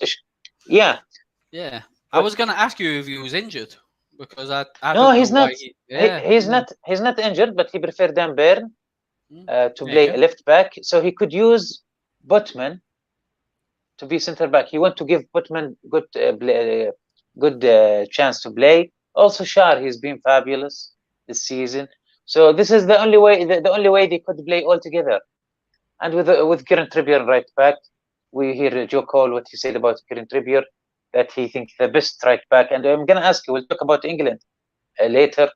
I was going to ask you if he was injured because I no, he's not. He's not injured, but he preferred Dan Burn to play left back, so he could use Botman to be center back. He want to give Botman good chance to play. Also, Schär, he's been fabulous this season. So this is the only way. The only way they could play all together. And with Kieran Trippier right back, we hear Joe Cole what he said about Kieran Trippier, that he thinks the best right back. And I'm gonna ask you. We'll talk about England later.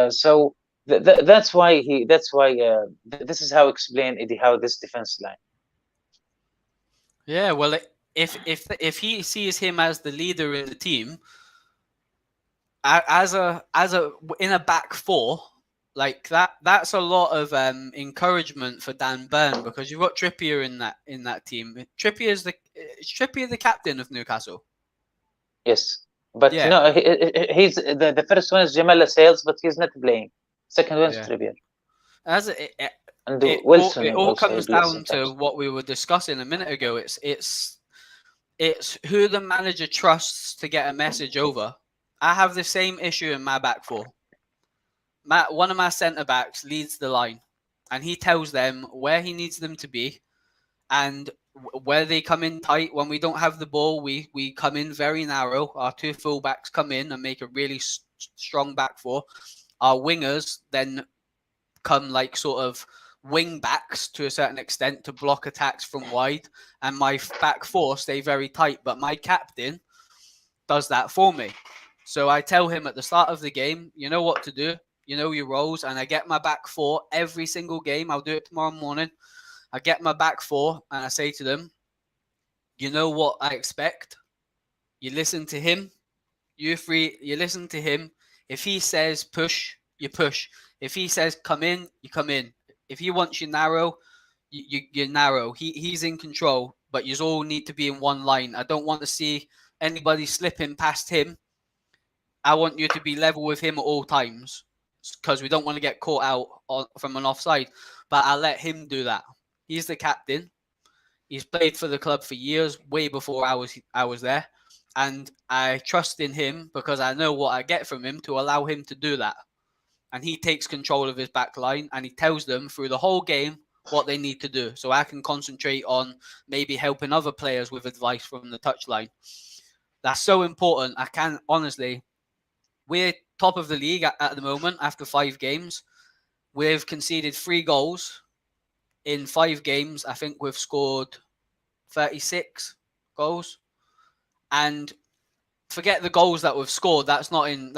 So that's why this is how explain Eddie Howe this defense line. Yeah, well, if he sees him as the leader in the team, as a in a back four, like that's a lot of encouragement for Dan Burn, because you've got Trippier in that team. Trippier is the captain of Newcastle. Yes, but no, he's the first one is Jamal Lascelles, but he's not playing. Second one is Trippier. And Wilson it all comes down to what we were discussing a minute ago. It's who the manager trusts to get a message over. I have the same issue in my back four. One of my centre backs leads the line, and he tells them where he needs them to be, and where they come in tight. When we don't have the ball, we come in very narrow. Our 2 fullbacks come in and make a really strong back four. Our wingers then come like sort of wing backs to a certain extent to block attacks from wide, and my back four stay very tight. But my captain does that for me. So I tell him at the start of the game, you know what to do, you know your roles, and I get my back four every single game. I'll do it tomorrow morning. I get my back four and I say to them, you know what I expect? You listen to him. You listen to him. If he says push, you push. If he says come in, you come in. If he wants you narrow, you're narrow. He's in control. but you all need to be in one line. I don't want to see anybody slipping past him. I want you to be level with him at all times because we don't want to get caught out from an offside. But I'll let him do that. He's the captain. He's played for the club for years, way before I was there. And I trust in him because I know what I get from him to allow him to do that. And he takes control of his back line and he tells them through the whole game what they need to do. So I can concentrate on maybe helping other players with advice from the touchline. That's so important. I can honestly, we're top of the league at the moment after 5 games. We've conceded 3 goals. In 5 games, I think we've scored 36 goals. And forget the goals that we've scored. That's nothing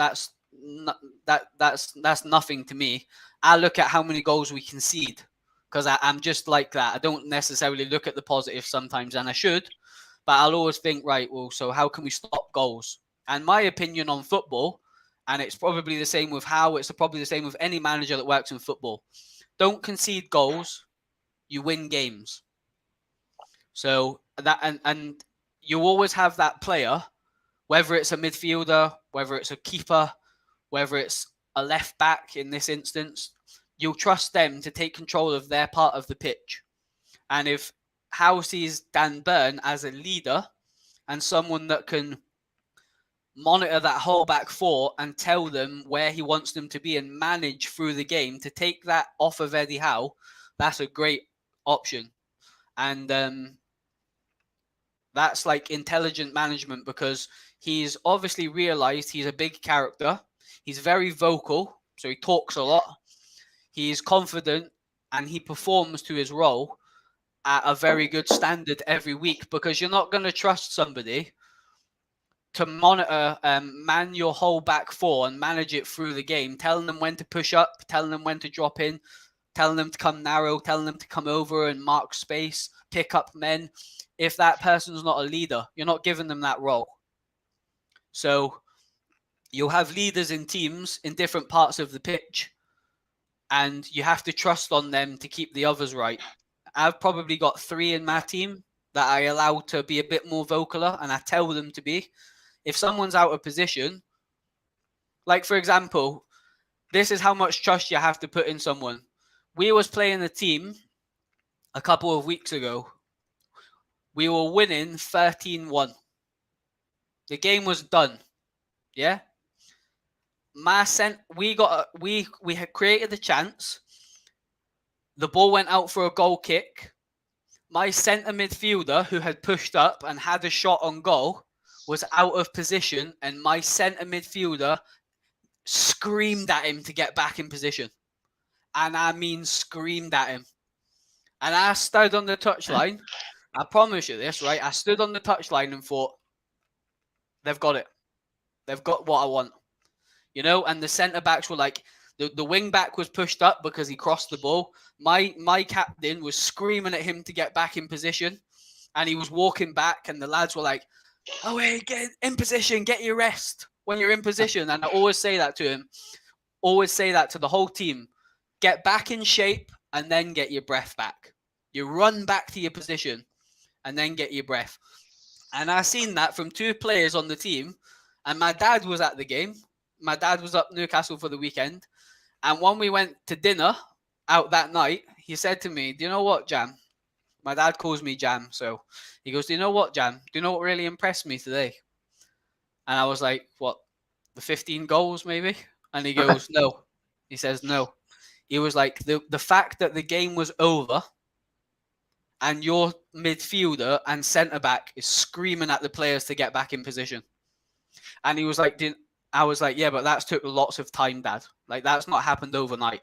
to me. I look at how many goals we concede because I'm just like that. I don't necessarily look at the positive sometimes, and I should, but I'll always think, right, well, so how can we stop goals? And my opinion on football, and it's probably the same with it's probably the same with any manager that works in football. Don't concede goals, you win games. So that and you always have that player, whether it's a midfielder, whether it's a keeper, whether it's a left back in this instance, you'll trust them to take control of their part of the pitch. And if Howe sees Dan Burn as a leader and someone that can monitor that whole back 4 and tell them where he wants them to be and manage through the game to take that off of Eddie Howe, that's a great option. And that's like intelligent management because he's obviously realized he's a big character. He's very vocal, so he talks a lot. He is confident and he performs to his role at a very good standard every week because you're not going to trust somebody to monitor, man your whole back 4 and manage it through the game, telling them when to push up, telling them when to drop in, telling them to come narrow, telling them to come over and mark space, pick up men. If that person's not a leader, you're not giving them that role. So you'll have leaders in teams in different parts of the pitch, and you have to trust on them to keep the others right. I've probably got 3 in my team that I allow to be a bit more vocaler, and I tell them to be. If someone's out of position, like for example, this is how much trust you have to put in someone. We was playing a team a couple of weeks ago. We were winning 13-1. The game was done. Yeah? We had created the chance. The ball went out for a goal kick. My centre midfielder, who had pushed up and had a shot on goal, was out of position, and my centre midfielder screamed at him to get back in position. And I mean screamed at him. And I stood on the touchline. I promise you this, right? I stood on the touchline and thought, they've got it. They've got what I want. You know, and the centre-backs were like, the wing-back was pushed up because he crossed the ball. My captain was screaming at him to get back in position, and he was walking back, and the lads were like, oh, hey, get in position, get your rest when you're in position. And I always say that to him, always say that to the whole team. Get back in shape and then get your breath back. You run back to your position and then get your breath. And I seen that from 2 players on the team, and my dad was at the game. My dad was up Newcastle for the weekend. And when we went to dinner out that night, he said to me, do you know what, Jam? My dad calls me Jam. So he goes, do you know what, Jam? Do you know what really impressed me today? And I was like, what, the 15 goals maybe? And he goes, no. He says, no. He was like, the fact that the game was over and your midfielder and centre-back is screaming at the players to get back in position. And he was like, I was like, yeah, but that's took lots of time, Dad. Like, that's not happened overnight.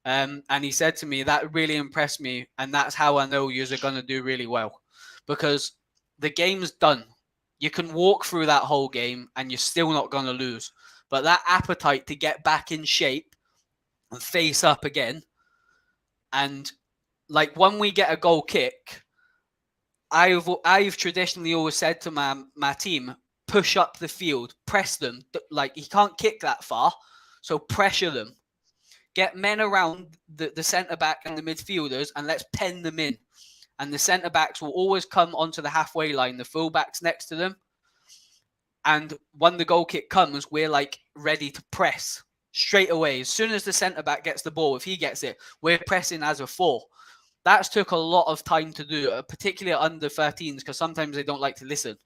And he said to me, that really impressed me. And that's how I know you're going to do really well. Because the game's done. You can walk through that whole game and you're still not going to lose. But that appetite to get back in shape and face up again. And like when we get a goal kick, I've traditionally always said to my team, push up the field, press them. Like, he can't kick that far, so pressure them. Get men around the centre-back and the midfielders, and let's pen them in. and the centre-backs will always come onto the halfway line, the full-backs next to them. And when the goal kick comes, we're like ready to press straight away. As soon as the centre-back gets the ball, if he gets it, we're pressing as a 4. That's took a lot of time to do, particularly under 13s, because sometimes they don't like to listen.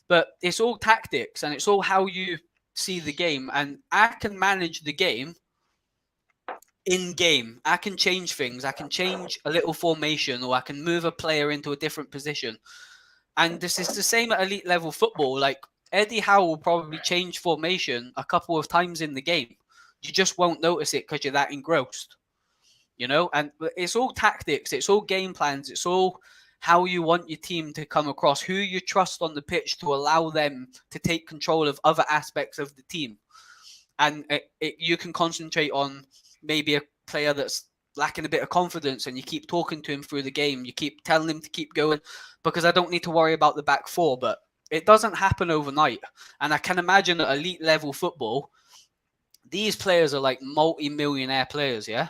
But it's all tactics, and it's all how you see the game. And I can manage the game in game. I can change things. I can change a little formation, or I can move a player into a different position. And this is the same at elite level football. Like Eddie Howe will probably change formation a couple of times in the game. You just won't notice it because you're that engrossed, you know? And it's all tactics. It's all game plans. It's all how you want your team to come across, who you trust on the pitch to allow them to take control of other aspects of the team. And you can concentrate on maybe a player that's lacking a bit of confidence, and you keep talking to him through the game. You keep telling him to keep going, because I don't need to worry about the back 4. But it doesn't happen overnight. And I can imagine at elite level football, these players are like multi-millionaire players, yeah?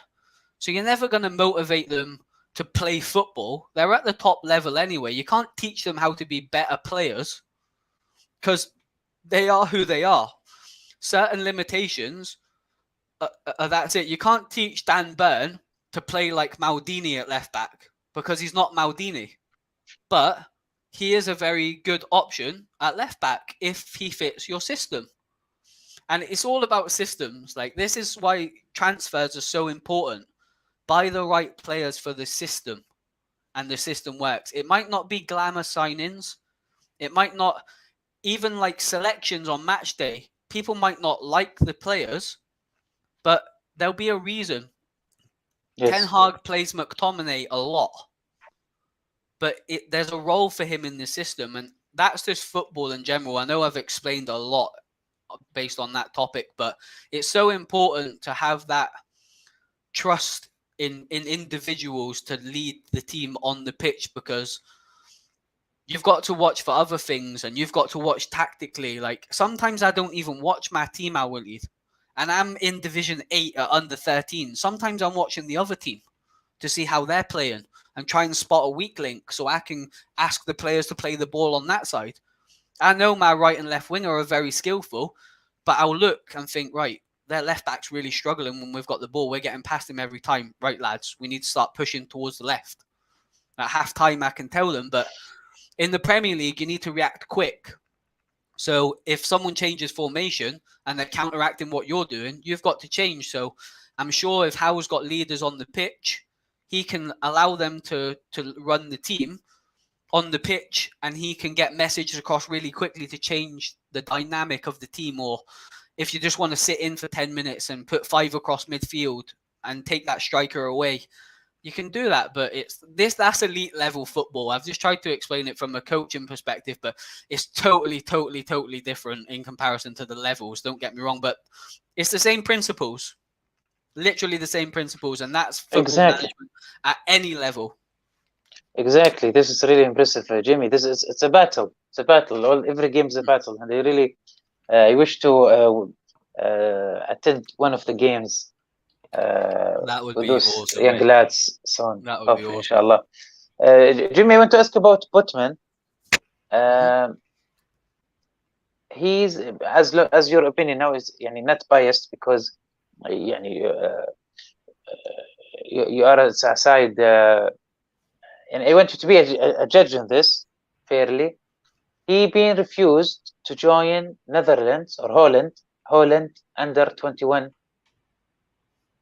So you're never going to motivate them to play football. They're at the top level anyway. You can't teach them how to be better players because they are who they are. Certain limitations, that's it. You can't teach Dan Burn to play like Maldini at left back because he's not Maldini. But he is a very good option at left back if he fits your system. And it's all about systems. Like, this is why transfers are so important. Buy the right players for the system, and the system works. It might not be glamour signings. It might not, even like selections on match day. People might not like the players, but there'll be a reason. Yes. Ten Hag plays McTominay a lot, but there's a role for him in the system, and that's just football in general. I know I've explained a lot based on that topic, but it's so important to have that trust in individuals to lead the team on the pitch, because you've got to watch for other things, and you've got to watch tactically. Like, sometimes I don't even watch my team, وليد, and I'm in Division 8 at under 13. Sometimes I'm watching the other team to see how they're playing and try and spot a weak link so I can ask the players to play the ball on that side. I know my right and left winger are very skillful, but I'll look and think, right, their left back's really struggling when we've got the ball. We're getting past him every time. Right, lads, we need to start pushing towards the left. At half time, I can tell them, but in the Premier League, you need to react quick. So if someone changes formation and they're counteracting what you're doing, you've got to change. So I'm sure if Howe's got leaders on the pitch, he can allow them to run the team on the pitch, and he can get messages across really quickly to change the dynamic of the team. Or if you just want to sit in for 10 minutes and put 5 across midfield and take that striker away, you can do that. But that's elite level football. I've just tried to explain it from a coaching perspective, but it's totally different in comparison to the levels. Don't get me wrong, but it's the same principles, literally the same principles, and that's football management at any level. Exactly. This is really impressive, Jamie. It's a battle. It's a battle. Every game is a battle, and I really I wish to attend one of the games. That would with be those awesome, young lads soon. That would be awesome. Inshallah. Jimmy, I want to ask about Botman. He's, as your opinion now is not biased, because you are a side, and I want you to be a judge on this fairly. He being refused to join Netherlands or Holland under 21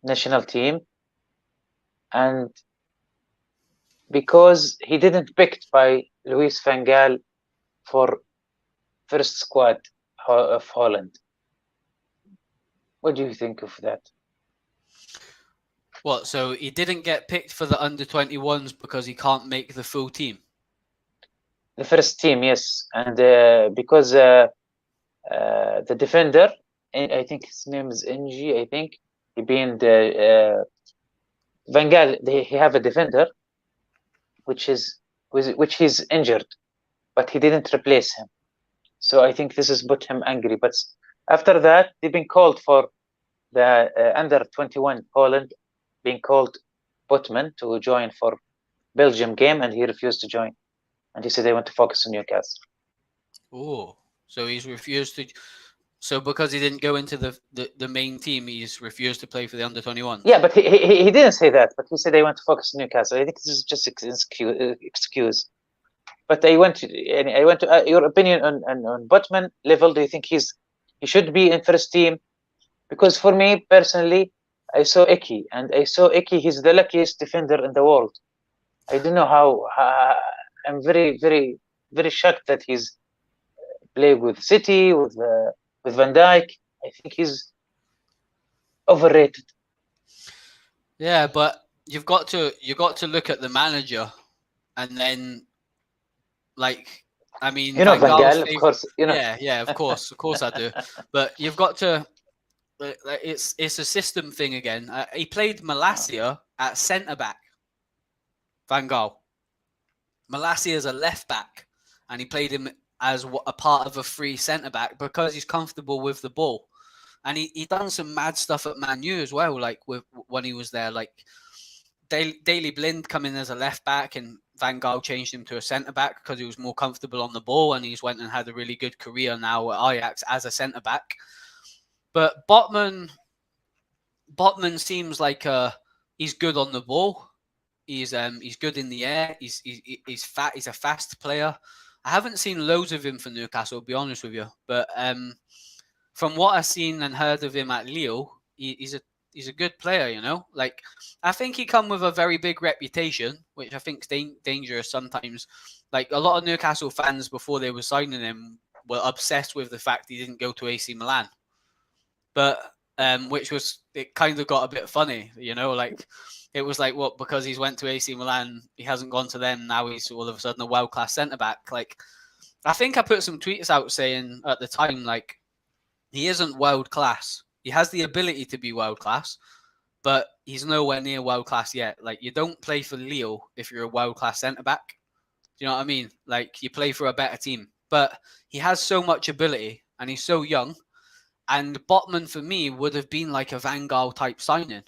national team, and because he didn't picked by Louis van Gaal for first squad of Holland. What do you think of that? What, so he didn't get picked for the under 21s because he can't make the full team? The first team, yes. And because the defender, I think his name is NG, I think, he being the Van Gaal, he have a defender which he's injured, but he didn't replace him. So I think this has put him angry. But after that, they've been called for the under 21 Poland, being called Botman to join for Belgium game, and he refused to join. And he said they want to focus on Newcastle. Oh, so he's refused to. So because he didn't go into the main team, he's refused to play for the under-21. Yeah, but he didn't say that. But he said they want to focus on Newcastle. I think this is just excuse. But I want to your opinion on Botman level. Do you think he should be in first team? Because for me personally, I saw Icky, and I saw Icky. He's the luckiest defender in the world. I don't know how. I'm very, very, very shocked that he's playing with City, with Van Dijk. I think he's overrated. Yeah, but you've got to look at the manager, and then, like, I mean, you know Van Gaal, of course. You know. Yeah, of course I do. But you've got to. It's a system thing again. He played Malacia at centre back. Van Gaal. Malacia is a left back, and he played him as a part of a free centre back because he's comfortable with the ball. And he done some mad stuff at Man U as well, like when he was there. Like Daley Blind come in as a left back, and Van Gaal changed him to a centre back because he was more comfortable on the ball, and he's went and had a really good career now at Ajax as a centre back. But Botman seems like he's good on the ball. He's good in the air. He's fat. He's a fast player. I haven't seen loads of him for Newcastle, to be honest with you. But from what I've seen and heard of him at Lille, he's a good player. You know, like I think he come with a very big reputation, which I think is dangerous sometimes. Like a lot of Newcastle fans before they were signing him were obsessed with the fact he didn't go to AC Milan. But which was, it kind of got a bit funny, you know, like it was like, what, because he's went to AC Milan, he hasn't gone to them, now he's all of a sudden a world-class centre-back. Like, I think I put some tweets out saying at the time, like, he isn't world-class. He has the ability to be world-class, but he's nowhere near world-class yet. Like, you don't play for Lille if you're a world-class centre-back. Do you know what I mean? Like, you play for a better team. But he has so much ability, and he's so young. And Botman, for me, would have been like a Van Gaal type signing.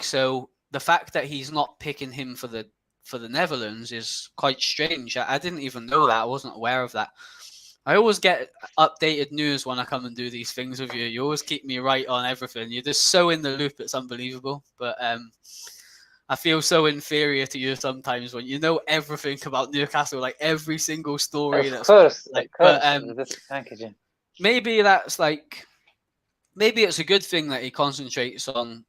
So the fact that he's not picking him for the Netherlands is quite strange. I didn't even know that. I wasn't aware of that. I always get updated news when I come and do these things with you. You always keep me right on everything. You're just so in the loop. It's unbelievable. But I feel so inferior to you sometimes when you know everything about Newcastle, like every single story. Of course. But thank you, Jim. Maybe that's like, maybe it's a good thing that he concentrates on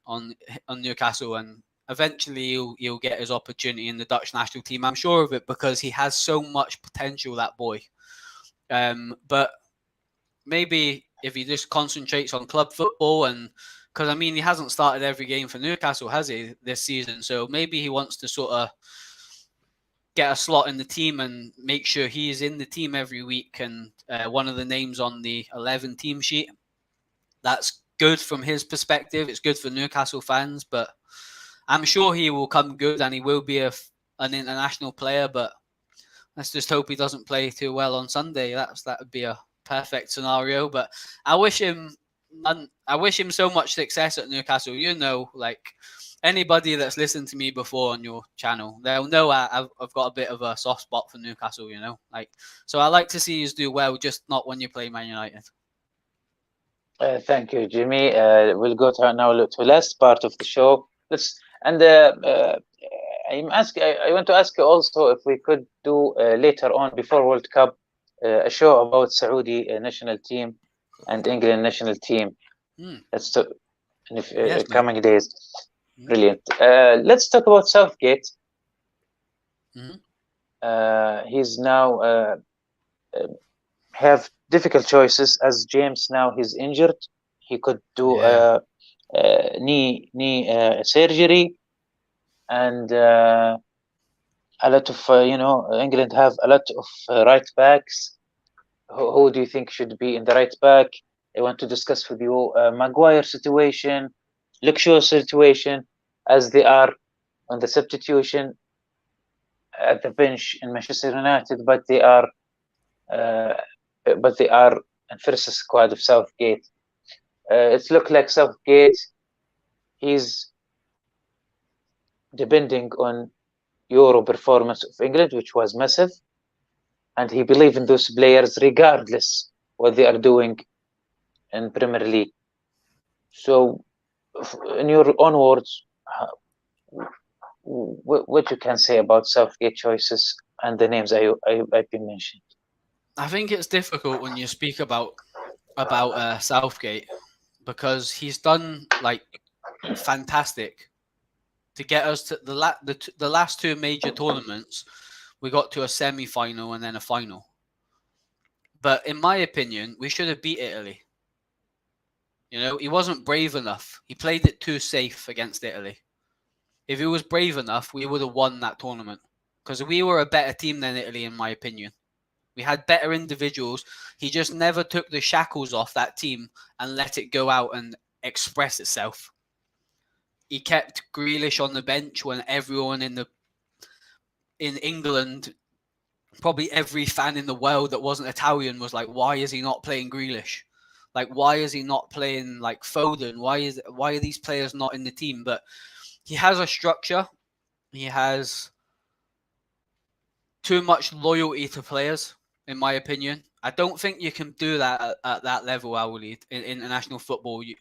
Newcastle, and eventually he'll get his opportunity in the Dutch national team. I'm sure of it because he has so much potential, that boy. But maybe if he just concentrates on club football, and because I mean he hasn't started every game for Newcastle, has he, this season? So maybe he wants to sort of get a slot in the team and make sure he is in the team every week and one of the names on the 11 team sheet. That's good from his perspective. It's good for Newcastle fans, but I'm sure he will come good and he will be an international player. But let's just hope he doesn't play too well on Sunday. That would be a perfect scenario. But I wish him so much success at Newcastle. You know, like anybody that's listened to me before on your channel, they'll know I've got a bit of a soft spot for Newcastle, you know. Like, so I like to see you do well, just not when you play Man United. Thank you, Jimmy. We'll go now to last part of the show. I want to ask you also if we could do later on, before World Cup, a show about Saudi national team and England national team. That's in coming days. Brilliant. Let's talk about Southgate. He's now have difficult choices, as James now he's injured. He could do knee surgery, and a lot of England have a lot of right backs. Who do you think should be in the right back? I want to discuss with you Maguire situation, Luke Shaw situation, as they are on the substitution at the bench in Manchester United, but they are in first squad of Southgate. It's look like Southgate. He's depending on Euro performance of England, which was massive, and he believed in those players regardless what they are doing in Premier League. So, in your own words, what you can say about Southgate choices and the names I've been mentioned? I think it's difficult when you speak about Southgate, because he's done like fantastic to get us to the last two major tournaments. We got to a semi-final and then a final. But in my opinion, we should have beat Italy. You know, he wasn't brave enough. He played it too safe against Italy. If he was brave enough, we would have won that tournament, because we were a better team than Italy, in my opinion. We had better individuals. He just never took the shackles off that team and let it go out and express itself. He kept Grealish on the bench when everyone in England, probably every fan in the world that wasn't Italian, was like, why is he not playing Grealish? Like, why is he not playing like Foden? Why are these players not in the team? But he has a structure. He has too much loyalty to players, in my opinion. I don't think you can do that at that level, وليد, in international football. You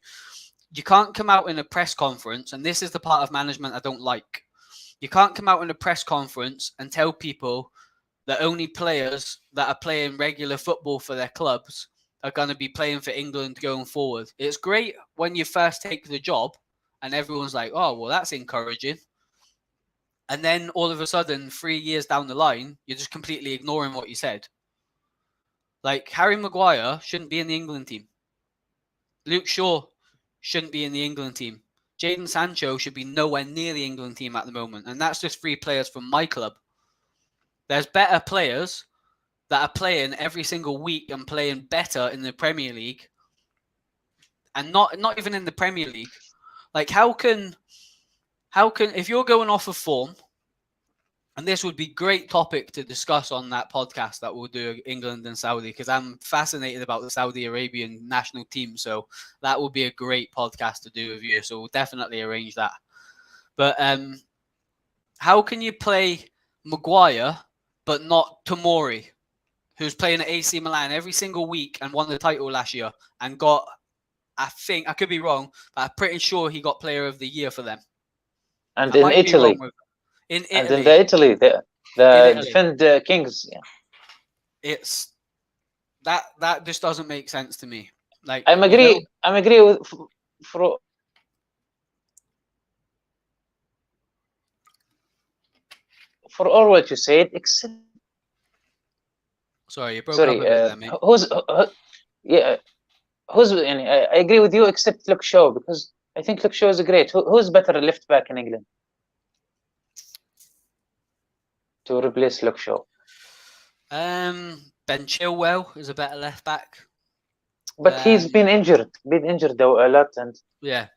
can't come out in a press conference, and this is the part of management I don't like. You can't come out in a press conference and tell people that only players that are playing regular football for their clubs are going to be playing for England going forward. It's great when you first take the job and everyone's like, oh, well, that's encouraging. And then all of a sudden, 3 years down the line, you're just completely ignoring what you said. Like, Harry Maguire shouldn't be in the England team. Luke Shaw shouldn't be in the England team. Jadon Sancho should be nowhere near the England team at the moment. And that's just 3 players from my club. There's better players that are playing every single week and playing better in the Premier League. And not even in the Premier League. Like, how can if you're going off of form, and this would be a great topic to discuss on that podcast that we'll do, England and Saudi, because I'm fascinated about the Saudi Arabian national team. So that would be a great podcast to do with you. So we'll definitely arrange that. But how can you play Maguire but not Tomori, who's playing at AC Milan every single week and won the title last year and got, I think, I could be wrong, but I'm pretty sure he got Player of the Year for them. And in Italy. In Italy. And in Italy, the defend Kings. Yeah. It's that just doesn't make sense to me. Like, I'm agree with for all what you said, except. Sorry, you broke up a bit there, mate. I agree with you, except Luke Shaw, because I think Luke Shaw is great. Who's better left back in England to replace Luke Shaw? Ben Chilwell is a better left back, but he's been injured a lot, and yeah,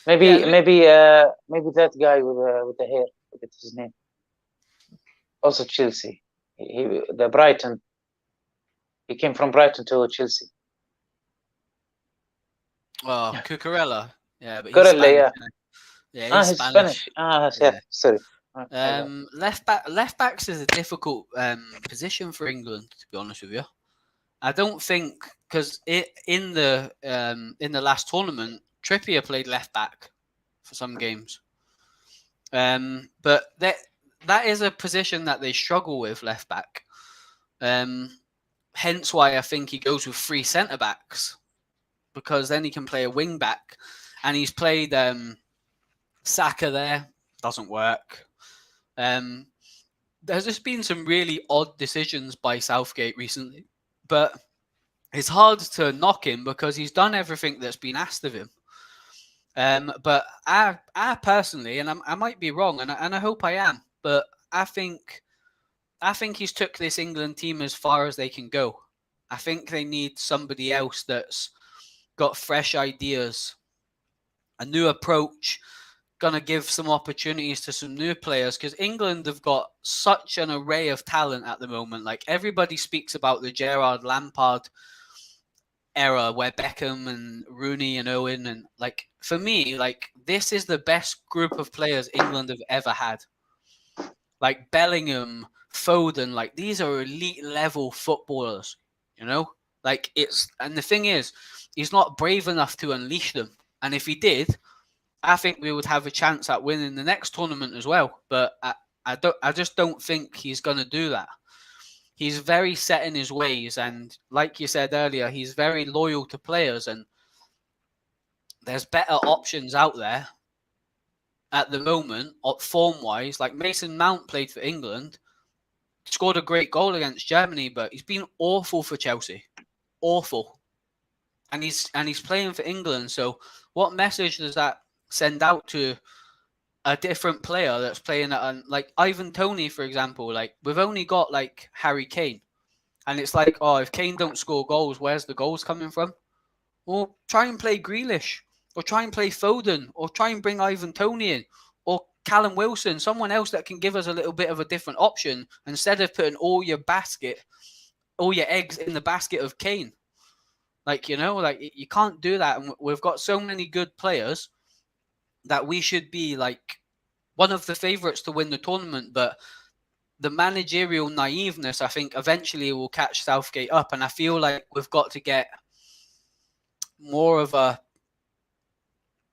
maybe that guy with the hair, what's his name? Also Chelsea, Brighton. He came from Brighton to Chelsea. Oh, Cucurella. Yeah, but he's Spanish. Yeah, he's Spanish. Yeah. Sorry. Left backs is a difficult position for England, to be honest with you. I don't think, because in the last tournament, Trippier played left back for some games. But that is a position that they struggle with, left back. Hence why I think he goes with 3 centre backs, because then he can play a wing back, and he's played Saka there. Doesn't work. There's just been some really odd decisions by Southgate recently, but it's hard to knock him because he's done everything that's been asked of him. But I personally, and I might be wrong, and I hope I am, but I think he's took this England team as far as they can go. I think they need somebody else that's got fresh ideas, a new approach, going to give some opportunities to some new players, because England have got such an array of talent at the moment. Like, everybody speaks about the Gerrard Lampard era where Beckham and Rooney and Owen and like for me, like this is the best group of players England have ever had. Like Bellingham, Foden, like these are elite level footballers, you know? Like and the thing is, he's not brave enough to unleash them. And if he did, I think we would have a chance at winning the next tournament as well. But I just don't think he's gonna do that. He's very set in his ways, and like you said earlier, he's very loyal to players, and there's better options out there at the moment, form-wise. Like Mason Mount played for England, scored a great goal against Germany, but he's been awful for Chelsea, awful, and he's playing for England. So, what message does that send out to a different player that's playing at like Ivan Toney, for example? Like we've only got like Harry Kane. And it's like, oh, if Kane don't score goals, where's the goals coming from? Well, try and play Grealish, or try and play Foden, or try and bring Ivan Toney in, or Callum Wilson, someone else that can give us a little bit of a different option instead of putting all your eggs in the basket of Kane. Like, you know, like you can't do that. And we've got so many good players that we should be like one of the favourites to win the tournament, but the managerial naiveness, I think, eventually will catch Southgate up. And I feel like we've got to get more of a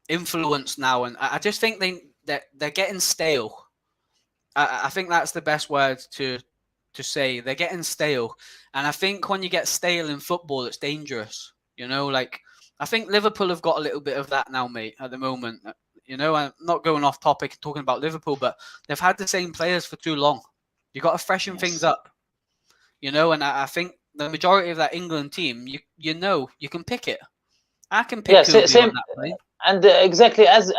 influence now. And I just think they're getting stale. I think that's the best word to say. They're getting stale. And I think when you get stale in football, it's dangerous. You know, like I think Liverpool have got a little bit of that now, mate, at the moment. You know, I'm not going off topic talking about Liverpool, but they've had the same players for too long. You got to freshen things up, you know, and I think the majority of that England team, you know, you can pick it. I can pick who will be on that plane. And exactly as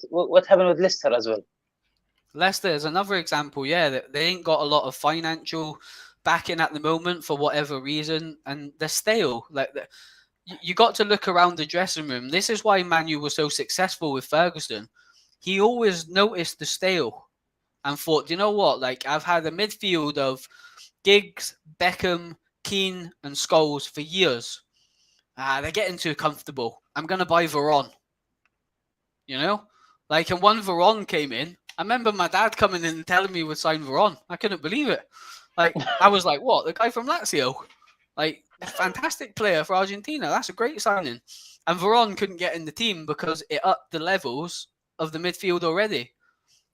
what happened with Leicester as well. Leicester is another example. Yeah, they ain't got a lot of financial backing at the moment for whatever reason, and they're stale. Like you got to look around the dressing room. This is why Man U was so successful with Ferguson. He always noticed the stale and thought, you know what? Like I've had a midfield of Giggs, Beckham, Keane, and Scholes for years. They're getting too comfortable. I'm gonna buy Varane. You know, like and when Varane came in, I remember my dad coming in and telling me we'd sign Varane. I couldn't believe it. Like I was like, what? The guy from Lazio? Like a fantastic player for Argentina. That's a great signing. And Varane couldn't get in the team because it upped the levels of the midfield already.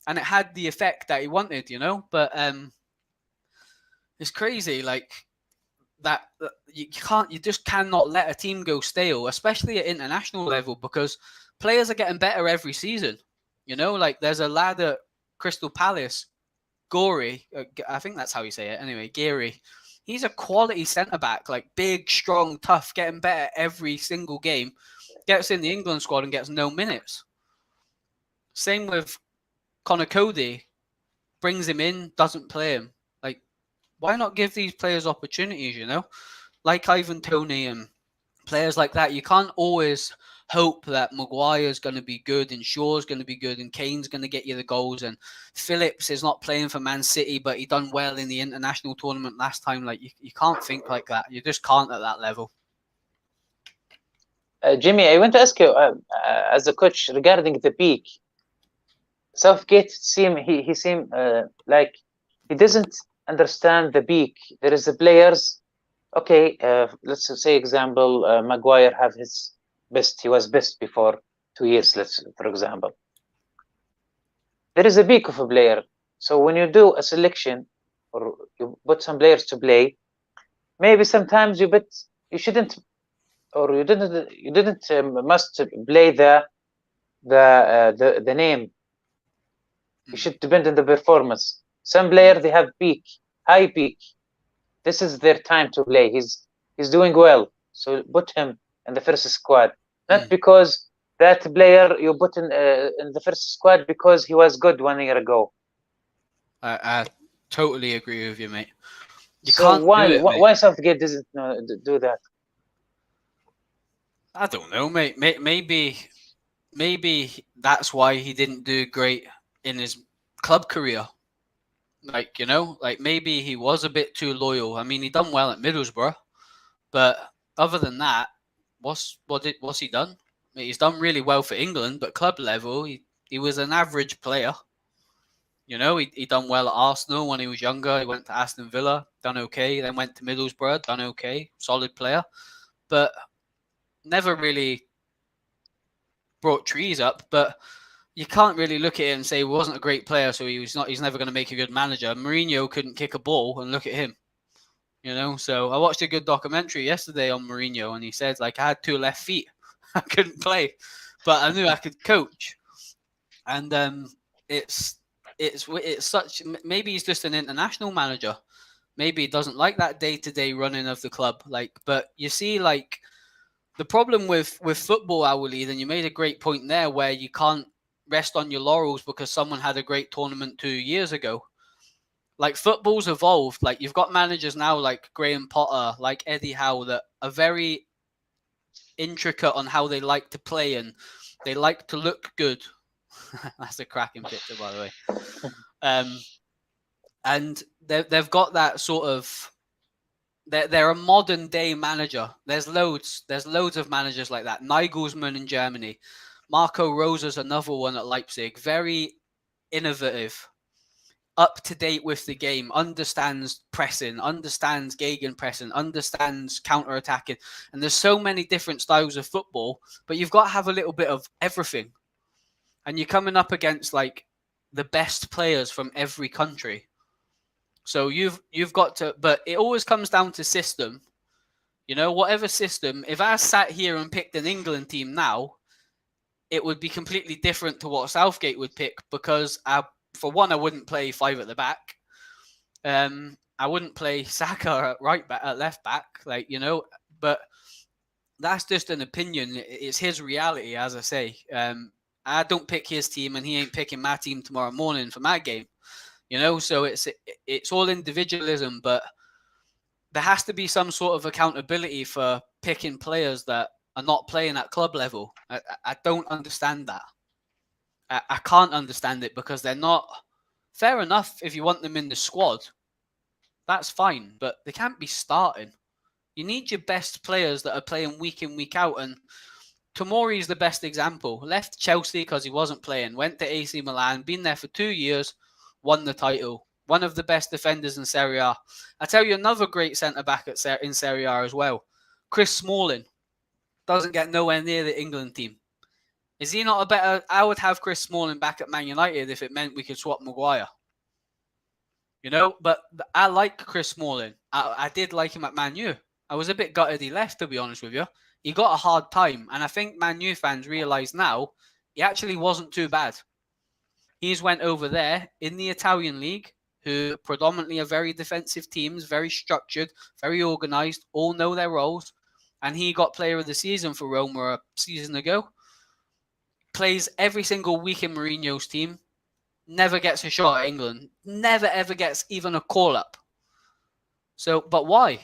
And it had the effect that he wanted, you know. But it's crazy, like that. You just cannot let a team go stale, especially at international level, because players are getting better every season. You know, like there's a lad at Crystal Palace, Gorey. I think that's how you say it. Anyway, Geary. He's a quality centre back, like big, strong, tough, getting better every single game. Gets in the England squad and gets no minutes. Same with Connor Cody, brings him in, doesn't play him. Like, why not give these players opportunities, you know? Like Ivan Toney and players like that. You can't always hope that Maguire's going to be good and Shaw's going to be good and Kane's going to get you the goals and Phillips is not playing for Man City, but he done well in the international tournament last time. Like, you can't think like that. You just can't at that level. Jimmy, I want to ask you, as a coach, regarding the peak. Southgate seemed like he doesn't understand the peak. There is the players. Okay, let's say example, Maguire have his best. He was best before 2 years. For example, there is a peak of a player. So when you do a selection or you put some players to play, maybe sometimes you shouldn't, or you didn't must play the name. It should depend on the performance. Some players, they have high peak. This is their time to play. He's doing well, so put him in the first squad. Not because that player you put in the first squad because he was good 1 year ago. I totally agree with you, mate. Why Southgate doesn't do that? I don't know, mate. Maybe that's why he didn't do great in his club career. Like, you know, like maybe he was a bit too loyal. I mean, he done well at Middlesbrough, but other than that, what's he done? He's done really well for England, but club level, he was an average player. You know, he done well at Arsenal when he was younger. He went to Aston Villa, done okay. Then went to Middlesbrough, done okay. Solid player, but never really brought trees up. But you can't really look at it and say he wasn't a great player, so he's never going to make a good manager. Mourinho couldn't kick a ball, and look at him. You know, so I watched a good documentary yesterday on Mourinho, and he said, like, I had 2 left feet. I couldn't play, but I knew I could coach. And it's such, maybe he's just an international manager. Maybe he doesn't like that day-to-day running of the club. Like, but you see, like, the problem with football, وليد, and you made a great point there, where you can't rest on your laurels because someone had a great tournament 2 years ago. Like, football's evolved. Like, you've got managers now like Graham Potter, like Eddie Howe, that are very intricate on how they like to play, and they like to look good. That's a cracking picture, by the way. And they've got that sort of... They're a modern day manager. There's loads of managers like that. Nagelsmann in Germany. Marco Rosa's another one at Leipzig. Very innovative. Up to date with the game, understands pressing, understands gegenpressing, understands counter-attacking. And there's so many different styles of football, but you've got to have a little bit of everything. And you're coming up against like the best players from every country. So you've got to, but it always comes down to system. You know, whatever system, if I sat here and picked an England team now, it would be completely different to what Southgate would pick, because for one, I wouldn't play 5 at the back. I wouldn't play Saka at right back, at left back, like, you know, but that's just an opinion. It's his reality, as I say. I don't pick his team, and he ain't picking my team tomorrow morning for my game. You know, so it's all individualism, but there has to be some sort of accountability for picking players that are not playing at club level. I don't understand that. I can't understand it, because they're not... Fair enough, if you want them in the squad, that's fine, but they can't be starting. You need your best players that are playing week in, week out, and Tomori's the best example. Left Chelsea because he wasn't playing, went to AC Milan, been there for 2 years, won the title. One of the best defenders in Serie A. I tell you another great centre-back in Serie A as well. Chris Smalling doesn't get nowhere near the England team. Is he not a better... I would have Chris Smalling back at Man United if it meant we could swap Maguire. You know, but I like Chris Smalling. I did like him at Man U. I was a bit gutted he left, to be honest with you. He got a hard time, and I think Man U fans realise now he actually wasn't too bad. He's went over there in the Italian league, who predominantly are very defensive teams, very structured, very organised, all know their roles, and he got Player of the Season for Roma a season ago. Plays every single week in Mourinho's team, never gets a shot at England, never ever gets even a call-up. So, but why?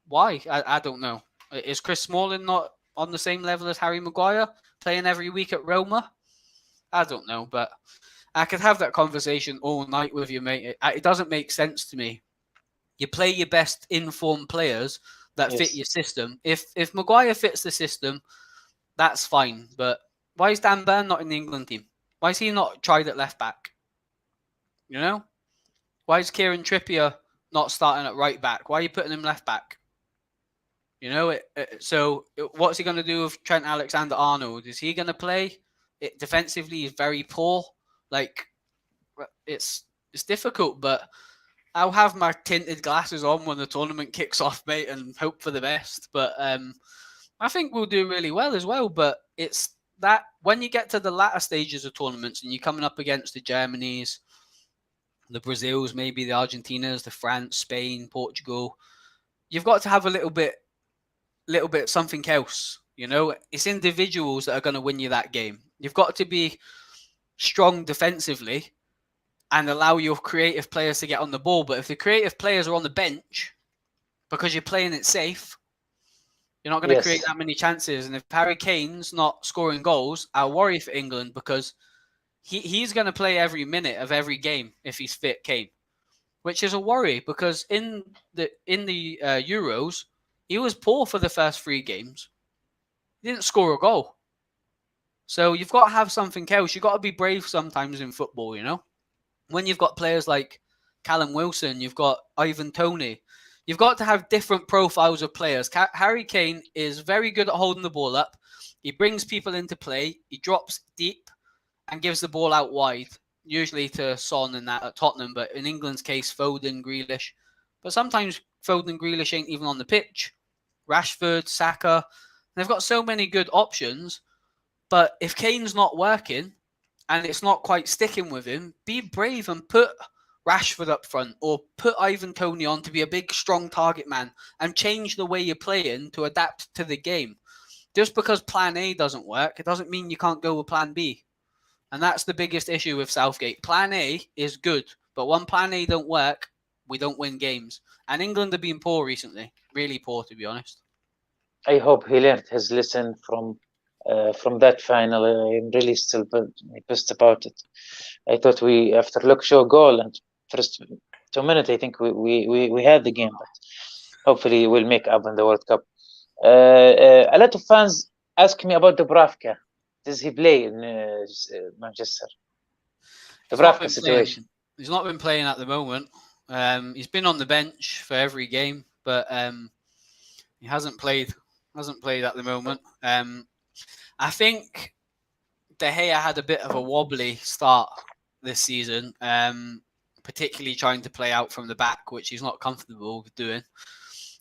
Why? I don't know. Is Chris Smalling not on the same level as Harry Maguire, playing every week at Roma? I don't know, but I could have that conversation all night with you, mate. It doesn't make sense to me. You play your best informed players that fit your system. If Maguire fits the system, that's fine. But why is Dan Burn not in the England team? Why is he not tried at left back? You know? Why is Kieran Trippier not starting at right back? Why are you putting him left back? You know, so what's he going to do with Trent Alexander-Arnold? Is he going to play? Defensively, he's very poor. Like, it's difficult, but I'll have my tinted glasses on when the tournament kicks off, mate, and hope for the best. But I think we'll do really well as well. But it's that when you get to the latter stages of tournaments and you're coming up against the Germanys, the Brazils, maybe the Argentinas, the France, Spain, Portugal, you've got to have a little bit something else. You know, it's individuals that are going to win you that game. You've got to be strong defensively and allow your creative players to get on the ball. But if the creative players are on the bench because you're playing it safe, you're not going to create that many chances. And if Harry Kane's not scoring goals, I'll worry for England, because he's going to play every minute of every game if he's fit, Kane, which is a worry, because in the Euros, He was poor for the first 3 games. He didn't score a goal. So you've got to have something else. You've got to be brave sometimes in football, you know? When you've got players like Callum Wilson, you've got Ivan Toney, you've got to have different profiles of players. Harry Kane is very good at holding the ball up. He brings people into play. He drops deep and gives the ball out wide, usually to Son and that at Tottenham, but in England's case, Foden, Grealish. But sometimes Foden and Grealish ain't even on the pitch. Rashford, Saka, they've got so many good options. But if Kane's not working and it's not quite sticking with him, be brave and put Rashford up front or put Ivan Toney on to be a big, strong target man and change the way you're playing to adapt to the game. Just because plan A doesn't work, it doesn't mean you can't go with plan B. And that's the biggest issue with Southgate. Plan A is good, but when plan A don't work, we don't win games. And England have been poor recently. Really poor, to be honest. I hope he learned his lesson from that final. I'm really still pissed about it. I thought after Luke Shaw goal and first 2 minutes, I think we had the game, but hopefully we'll make up in the World Cup. A lot of fans ask me about Dubravka. Does he play in Manchester? Dubravka situation. He's not been playing at the moment. He's been on the bench for every game, but he hasn't played. Hasn't played at the moment. I think De Gea had a bit of a wobbly start this season, particularly trying to play out from the back, which he's not comfortable with doing.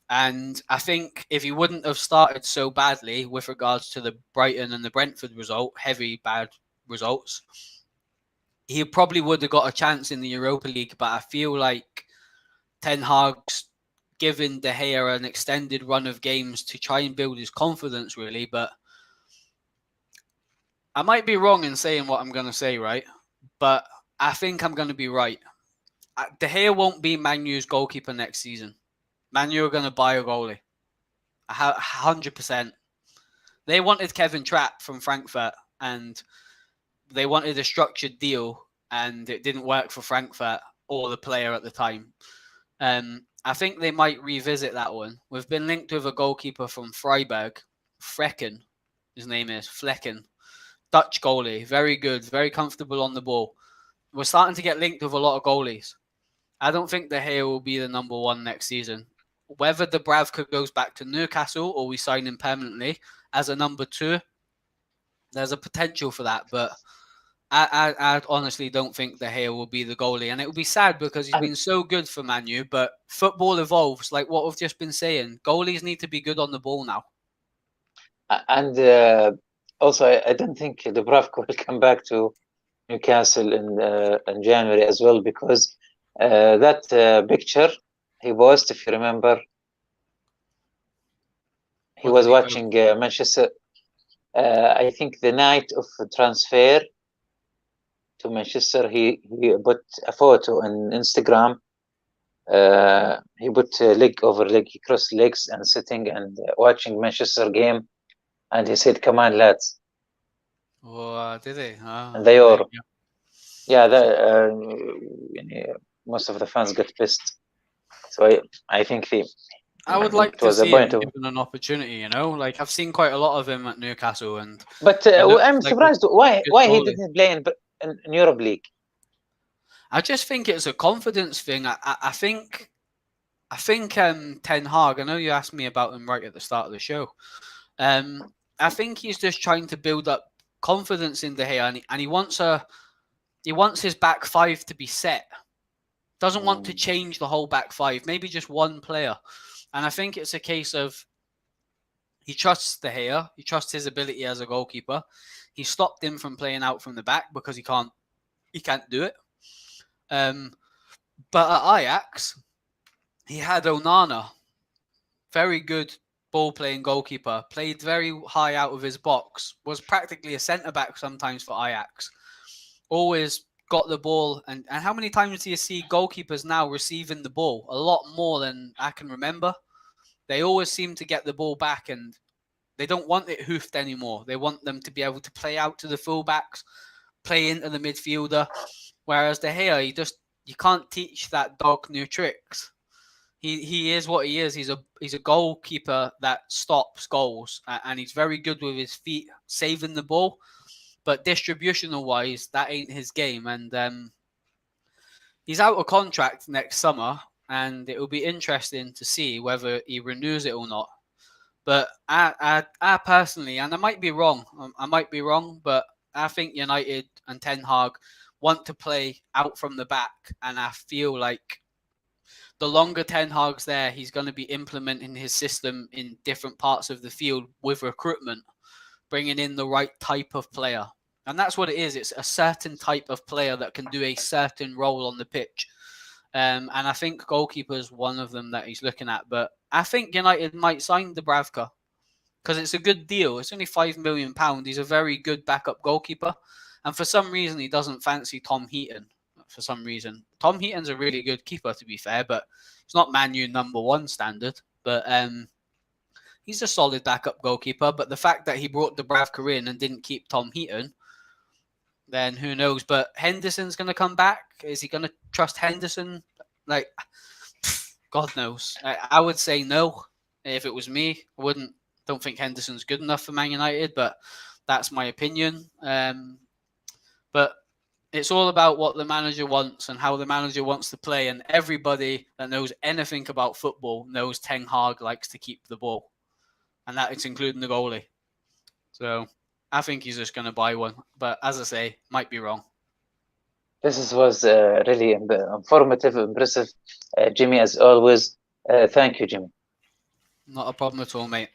And I think if he wouldn't have started so badly with regards to the Brighton and the Brentford result, heavy bad results, he probably would have got a chance in the Europa League. But I feel like Ten Hag's given De Gea an extended run of games to try and build his confidence, really. But I might be wrong in saying what I'm going to say, right? But I think I'm going to be right. De Gea won't be Man U's goalkeeper next season. Man U are going to buy a goalie. 100%. They wanted Kevin Trapp from Frankfurt, and they wanted a structured deal, and it didn't work for Frankfurt or the player at the time. I think they might revisit that one. We've been linked with a goalkeeper from Freiburg, Flecken. His name is Flecken. Dutch goalie, very good, very comfortable on the ball. We're starting to get linked with a lot of goalies. I don't think De Gea will be the number 1 next season. Whether Dubravka goes back to Newcastle or we sign him permanently as a number 2, there's a potential for that. But I honestly don't think De Gea will be the goalie. And it will be sad because he's been so good for Man U. But football evolves, like what we've just been saying. Goalies need to be good on the ball now. And also, I don't think Dubravka will come back to Newcastle in January as well, because that picture he posted, if you remember, he was watching Manchester. I think the night of transfer to Manchester, he put a photo on Instagram. He put leg over leg, he crossed legs and sitting and watching Manchester game, and he said, "Come on, lads." Oh, did he? Oh, and they are. Yeah, most of the fans got pissed. So I think I would like to see him given an opportunity, you know? Like, I've seen quite a lot of him at Newcastle. But I'm surprised why he didn't play in Europe League. I just think it's a confidence thing. I think Ten Hag, I know you asked me about him right at the start of the show. I think he's just trying to build up confidence in De Gea, and he wants his back 5 to be set. Doesn't want to change the whole back 5, maybe just one player. And I think it's a case of he trusts De Gea, he trusts his ability as a goalkeeper. He stopped him from playing out from the back because he can't do it. But at Ajax, he had Onana, very good ball-playing goalkeeper, played very high out of his box, was practically a centre-back sometimes for Ajax. Always got the ball. And how many times do you see goalkeepers now receiving the ball? A lot more than I can remember. They always seem to get the ball back, and they don't want it hoofed anymore. They want them to be able to play out to the fullbacks, play into the midfielder. Whereas De Gea, you can't teach that dog new tricks. he is what he is. He's a goalkeeper that stops goals, and he's very good with his feet saving the ball. But distributional wise, that ain't his game. And he's out of contract next summer, and it will be interesting to see whether he renews it or not. But I personally, and I might be wrong, but I think United and Ten Hag want to play out from the back, and I feel like the longer Ten Hag's there, he's going to be implementing his system in different parts of the field with recruitment, bringing in the right type of player. And that's what it is. It's a certain type of player that can do a certain role on the pitch. And I think goalkeeper is one of them that he's looking at. But I think United might sign Dubravka because it's a good deal. It's only £5 million. He's a very good backup goalkeeper. And for some reason, he doesn't fancy Tom Heaton. For some reason, Tom Heaton's a really good keeper, to be fair, but it's not Man U #1 standard. But he's a solid backup goalkeeper. But the fact that he brought Dubravka in and didn't keep Tom Heaton, then who knows? But Henderson's going to come back. Is he going to trust Henderson? Like, God knows. I would say no. If it was me, I wouldn't. Don't think Henderson's good enough for Man United, but that's my opinion. But it's all about what the manager wants and how the manager wants to play. And everybody that knows anything about football knows Ten Hag likes to keep the ball. And that is including the goalie. So I think he's just going to buy one. But as I say, might be wrong. This was really informative, impressive. Jimmy, as always. Thank you, Jimmy. Not a problem at all, mate.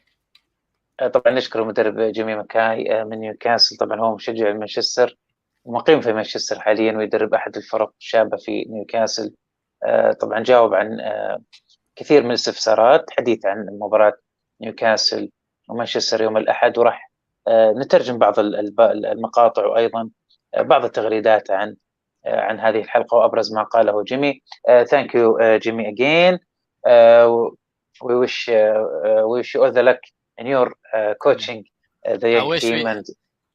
طبعا نشكر المدرب جيمي ماكاي من نيوكاسل. طبعا هو مشجع مانشستر ومقيم في مانشستر حاليا ويدرب أحد الفرق الشابة في نيوكاسل. طبعا جاوب عن كثير من الاستفسارات، حديث عن مباراة نيوكاسل ومانشستر يوم الأحد، وراح نترجم بعض المقاطع وأيضا بعض التغريدات عن هذه الحلقة وأبرز ما قاله جيمي. Thank you, Jimmy, again. We wish you all the luck in your coaching the young team.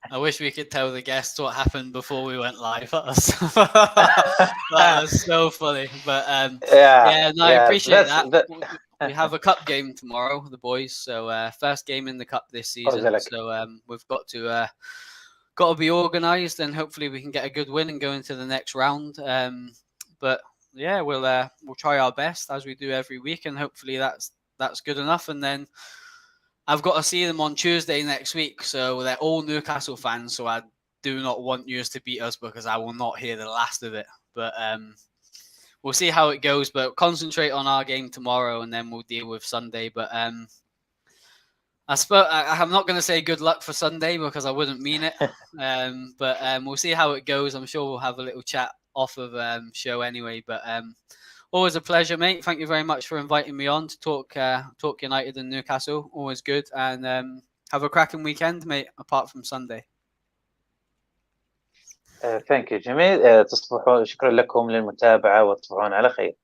I wish we could tell the guests what happened before we went live. That was so funny. But I appreciate that. We have a cup game tomorrow, the boys. So first game in the cup this season. So we've got to be organised, and hopefully we can get a good win and go into the next round. But yeah, we'll try our best as we do every week, and hopefully that's good enough. And then I've got to see them on Tuesday next week, so they're all Newcastle fans, so I do not want you to beat us because I will not hear the last of it. But we'll see how it goes, but concentrate on our game tomorrow, and then we'll deal with Sunday. But I'm not going to say good luck for Sunday because I wouldn't mean it. But we'll see how it goes. I'm sure we'll have a little chat off of show anyway. But always a pleasure, mate. Thank you very much for inviting me on to talk United and Newcastle. Always good. And have a cracking weekend, mate, apart from Sunday. Thank you, Jimmy. تصبحوا شكرا لكم للمتابعة وتصبحون على خير.